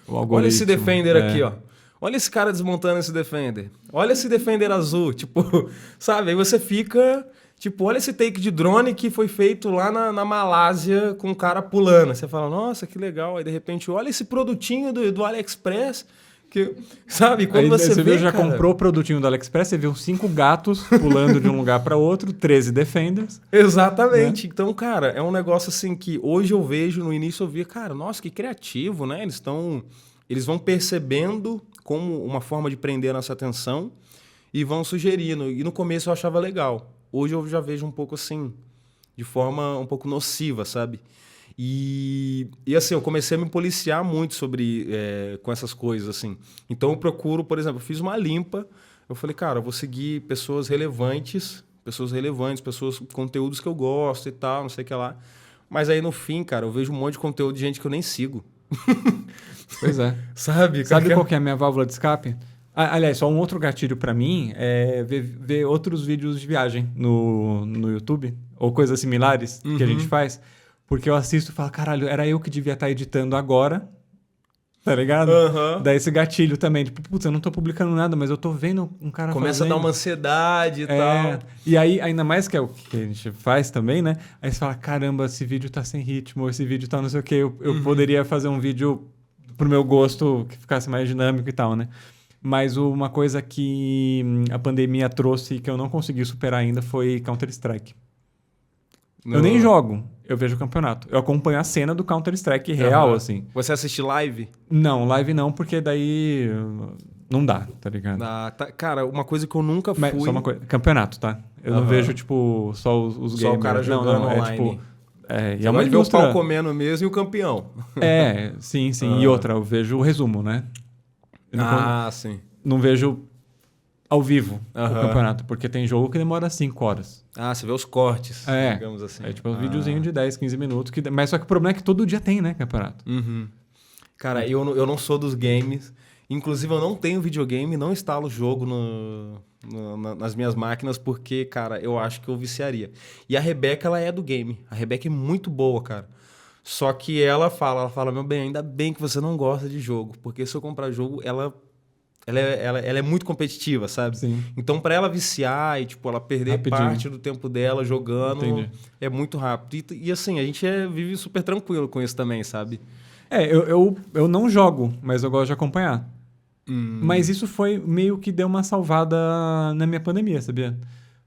Olha esse Defender aqui, ó. Olha esse cara desmontando esse Defender. Olha esse Defender azul. Tipo, sabe? Aí você fica... Tipo, olha esse take de drone que foi feito lá na Malásia com um cara pulando. Você fala, nossa, que legal. Aí, de repente, olha esse produtinho do AliExpress... Sabe, quando aí, você vê, já cara... comprou o produtinho do AliExpress, você viu 5 gatos pulando de um lugar para outro, 13 Defenders. Exatamente. Né? Então, cara, é um negócio assim que hoje eu vejo, no início eu via, cara, nossa, que criativo, né? Eles vão percebendo como uma forma de prender a nossa atenção e vão sugerindo. E no começo eu achava legal. Hoje eu já vejo um pouco assim, de forma um pouco nociva, sabe? E assim, eu comecei a me policiar muito com essas coisas, assim. Então eu procuro, por exemplo, eu fiz uma limpa, eu falei, cara, eu vou seguir pessoas relevantes, conteúdos que eu gosto e tal, não sei o que lá. Mas aí no fim, cara, eu vejo um monte de conteúdo de gente que eu nem sigo. Pois é. Sabe qual que é a minha válvula de escape? Aliás, só um outro gatilho pra mim é ver outros vídeos de viagem no YouTube, ou coisas similares que a gente faz. Porque eu assisto e falo, caralho, era eu que devia estar editando agora, tá ligado? Dá esse gatilho também, tipo, putz, eu não tô publicando nada, mas eu tô vendo um cara Começa a dar uma ansiedade e tal. E aí, ainda mais que é o que a gente faz também, né? Aí você fala, caramba, esse vídeo tá sem ritmo, esse vídeo tá não sei o quê, eu poderia fazer um vídeo pro meu gosto que ficasse mais dinâmico e tal, né? Mas uma coisa que a pandemia trouxe e que eu não consegui superar ainda foi Counter-Strike. Eu nem jogo, eu vejo o campeonato. Eu acompanho a cena do Counter-Strike real, assim. Você assiste live? Não, live não, porque daí não dá, tá ligado? Cara, uma coisa que eu nunca fui... Só uma coisa, campeonato, tá? Eu não vejo, tipo, só os gamers. Só o cara jogando online. É, tipo... e é uma indústria... ver o pau comendo mesmo e o campeão. Sim. E outra, eu vejo o resumo, né? Sim. Não vejo ao vivo o campeonato, porque tem jogo que demora 5 horas. Você vê os cortes, digamos assim. É tipo um videozinho de 10, 15 minutos. Mas só que o problema é que todo dia tem, né, campeonato? Cara, eu não sou dos games. Inclusive, eu não tenho videogame, não instalo o jogo nas minhas máquinas, porque, cara, eu acho que eu viciaria. E a Rebeca, ela é do game. A Rebeca é muito boa, cara. Só que ela fala, meu bem, ainda bem que você não gosta de jogo, porque se eu comprar jogo, ela é muito competitiva, sabe? Sim. Então, pra ela viciar e, tipo, ela perder Rapidinho. parte do tempo dela jogando, Entendi. é muito rápido. E assim, a gente vive super tranquilo com isso também, sabe? Eu não jogo, mas eu gosto de acompanhar. Mas isso foi meio que deu uma salvada na minha pandemia, sabia?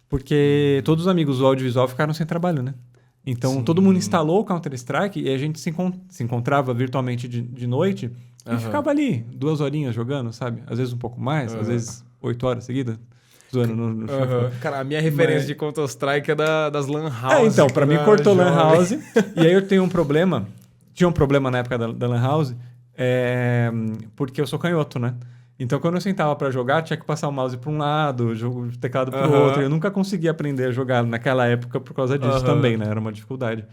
Porque todos os amigos do audiovisual ficaram sem trabalho, né? Então, Sim. todo mundo instalou o Counter-Strike e a gente se encontrava virtualmente de noite e ficava ali 2 horinhas jogando, sabe? Às vezes um pouco mais, às vezes 8 horas seguidas, zoando no FIFA. Cara, a minha referência de Counter-Strike é das Lan House. Então, pra mim cortou Lan jovem. House. E aí eu tenho um problema. Tinha um problema na época da Lan House, porque eu sou canhoto, né? Então, quando eu sentava pra jogar, tinha que passar o mouse pra um lado, o teclado pro outro. Eu nunca conseguia aprender a jogar naquela época por causa disso também, né? Era uma dificuldade.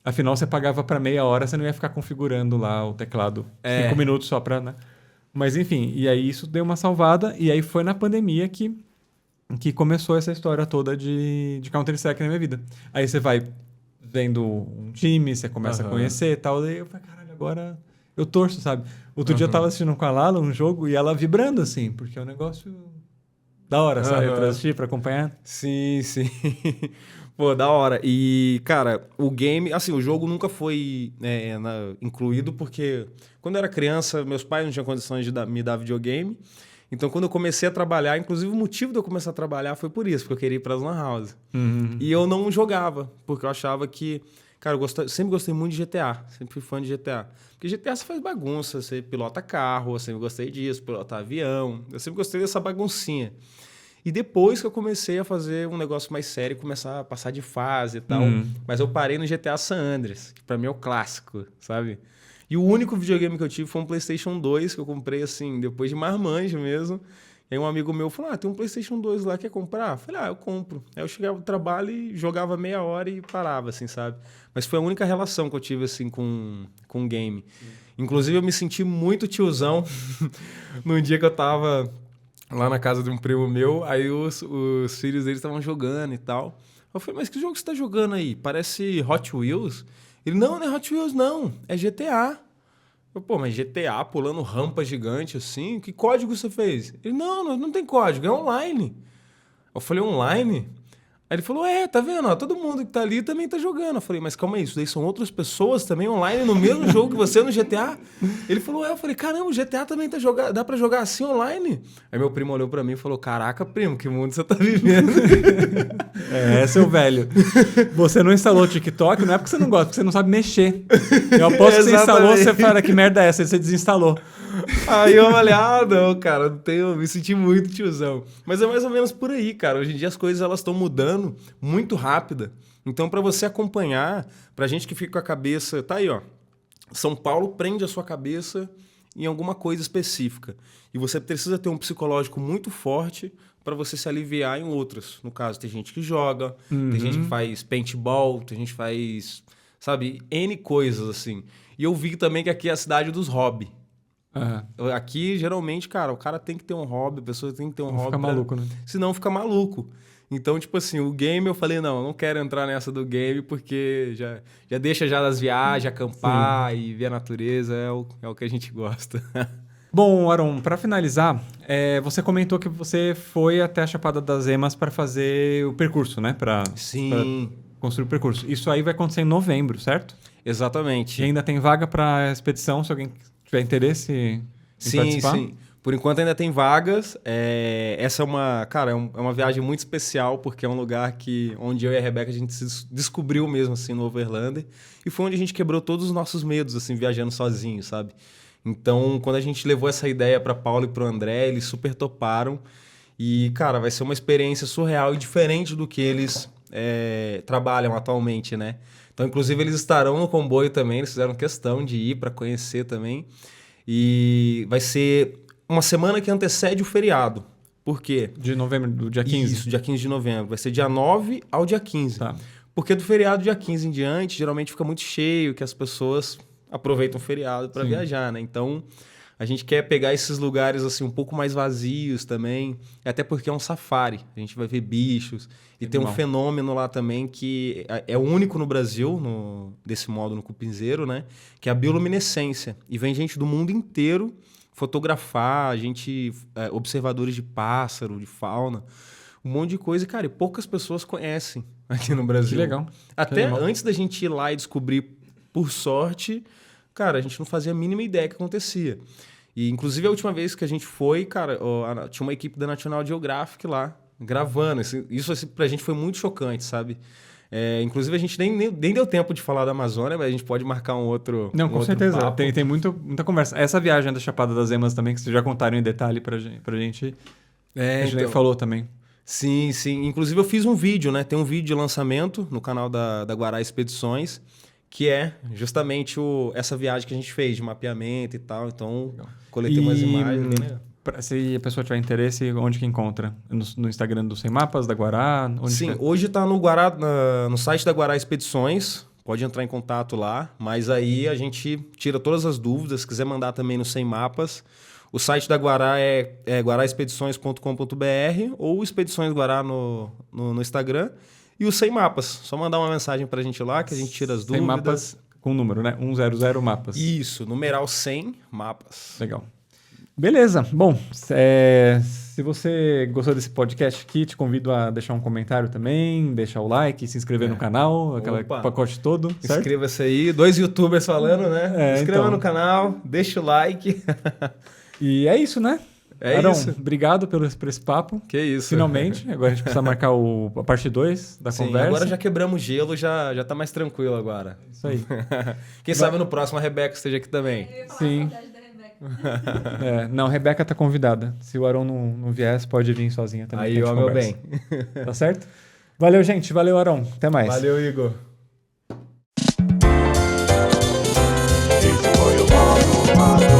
Afinal, você pagava pra meia hora, você não ia ficar configurando lá o teclado 5 minutos só pra, né? Mas enfim, e aí isso deu uma salvada. E aí foi na pandemia que começou essa história toda de Counter-Strike na minha vida. Aí você vai vendo um time, você começa a conhecer e tal. Daí eu falei, caralho, agora eu torço, sabe? Outro dia eu tava assistindo com a Lala um jogo e ela vibrando, assim, porque é um negócio da hora, sabe? Pra assistir, pra acompanhar. Sim, sim. Pô, da hora. E, cara, o game... Assim, o jogo nunca foi incluído porque... Quando eu era criança, meus pais não tinham condições de me dar videogame. Então, quando eu comecei a trabalhar... Inclusive, o motivo de eu começar a trabalhar foi por isso. Porque eu queria ir pras lan house. E eu não jogava. Porque eu achava que... Cara, sempre gostei muito de GTA. Sempre fui fã de GTA. Porque GTA você faz bagunça. Você pilota carro. Eu sempre gostei disso. Pilotar avião. Eu sempre gostei dessa baguncinha. E depois que eu comecei a fazer um negócio mais sério, começar a passar de fase e tal. Mas eu parei no GTA San Andreas, que pra mim é o clássico, sabe? E o único videogame que eu tive foi um PlayStation 2, que eu comprei assim, depois de marmanjo mesmo. E aí um amigo meu falou, tem um PlayStation 2 lá, quer comprar? Eu falei, eu compro. Aí eu chegava do trabalho e jogava meia hora e parava, assim, sabe? Mas foi a única relação que eu tive, assim, com o game. Inclusive, eu me senti muito tiozão num dia que eu tava lá na casa de um primo meu, aí os filhos deles estavam jogando e tal. Eu falei, mas que jogo você tá jogando aí? Parece Hot Wheels? Ele, não é Hot Wheels, não. É GTA. Eu, pô, mas GTA pulando rampa gigante assim? Que código você fez? Ele, não tem código, é online. Eu falei, online? Aí ele falou, tá vendo? Ó, todo mundo que tá ali também tá jogando. Eu falei, mas calma aí, isso daí são outras pessoas também online no mesmo jogo que você no GTA? Ele falou, eu falei, caramba, o GTA também dá pra jogar assim online? Aí meu primo olhou pra mim e falou, caraca, primo, que mundo você tá vivendo? Seu velho. Você não instalou o TikTok, não é porque você não gosta, porque você não sabe mexer. Eu aposto que você instalou, você fala, que merda é essa? Aí você desinstalou. Aí eu falei, não, cara, me senti muito tiozão. Mas é mais ou menos por aí, cara. Hoje em dia as coisas elas estão mudando muito rápida. Então, para você acompanhar, pra gente que fica com a cabeça... Tá aí, ó. São Paulo prende a sua cabeça em alguma coisa específica. E você precisa ter um psicológico muito forte para você se aliviar em outras. No caso, tem gente que joga, tem gente que faz paintball, tem gente que faz, sabe, N coisas, assim. E eu vi também que aqui é a cidade dos hobby. Aqui, geralmente, cara, o cara tem que ter um hobby, a pessoa tem que ter um hobby. Fica maluco, né? Senão fica maluco. Então, tipo assim, o game eu falei, não quero entrar nessa do game porque já deixa já das viagens, acampar e ver a natureza, é o que a gente gosta. Bom, Aron, para finalizar, você comentou que você foi até a Chapada das Emas para fazer o percurso, né? Sim. Pra construir o percurso. Isso aí vai acontecer em novembro, certo? Exatamente. E ainda tem vaga para a expedição, se alguém tiver interesse em participar? Sim. Por enquanto ainda tem vagas. Essa é uma viagem muito especial, porque é um lugar onde eu e a Rebeca a gente se descobriu mesmo assim no Overlander. E foi onde a gente quebrou todos os nossos medos, assim, viajando sozinho, sabe? Então, quando a gente levou essa ideia para Paulo e para o André, eles super toparam. E, cara, vai ser uma experiência surreal e diferente do que eles trabalham atualmente, né? Então, inclusive, eles estarão no comboio também, eles fizeram questão de ir para conhecer também. E vai ser uma semana que antecede o feriado. Por quê? De novembro, do dia 15? Isso, dia 15 de novembro. Vai ser dia 9 ao dia 15. Tá. Porque do feriado dia 15 em diante, geralmente fica muito cheio, que as pessoas aproveitam o feriado para viajar, né? Então, A gente quer pegar esses lugares assim um pouco mais vazios também, até porque é um safari. A gente vai ver bichos e tem um fenômeno lá também que é único no Brasil, desse modo no Cupinzeiro, né? Que é a bioluminescência. E vem gente do mundo inteiro fotografar, observadores de pássaro, de fauna, um monte de coisa. E, cara, poucas pessoas conhecem aqui no Brasil. Que legal. Até antes da gente ir lá e descobrir, por sorte, cara, a gente não fazia a mínima ideia que acontecia. E, inclusive, a última vez que a gente foi, cara, tinha uma equipe da National Geographic lá, gravando. Isso pra gente foi muito chocante, sabe? Inclusive, a gente nem deu tempo de falar da Amazônia, mas a gente pode marcar um outro Não, com outro certeza. papo. Tem muita conversa. Essa viagem da Chapada das Emas também, que vocês já contaram em detalhe pra gente. A gente nem falou também. Sim, sim. Inclusive, eu fiz um vídeo, né? Tem um vídeo de lançamento no canal da Guará Expedições, que é justamente essa viagem que a gente fez de mapeamento e tal. Então, legal. Coletei umas imagens. Né? Se a pessoa tiver interesse, onde que encontra? No Instagram do Sem Mapas, da Guará? Sim, hoje está no site da Guará Expedições. Pode entrar em contato lá. Mas aí a gente tira todas as dúvidas. Se quiser mandar também no Sem Mapas. O site da Guará é guaraexpedições.com.br ou Expedições Guará no Instagram. E o Sem Mapas. Só mandar uma mensagem pra gente lá que a gente tira as dúvidas. Sem Mapas com número, né? 100 mapas. Isso, numeral 100 mapas. Legal. Beleza. Bom, se você gostou desse podcast aqui, te convido a deixar um comentário também, deixar o like, se inscrever no canal, aquele pacote todo, certo? Inscreva-se aí. 2 youtubers falando, né? Inscreva no canal, deixa o like. E é isso, né? Arão, isso. Obrigado por esse papo. Que isso. Finalmente. Agora a gente precisa marcar a parte 2 da conversa. Agora já quebramos gelo, já tá mais tranquilo agora. Isso aí. Quem sabe no próximo a Rebeca esteja aqui também. Sim. Não, a Rebeca tá convidada. Se o Arão não viesse, pode vir sozinha também. Aí, ó, meu bem. Tá certo? Valeu, gente. Valeu, Arão. Até mais. Valeu, Igor. Esse foi o Modo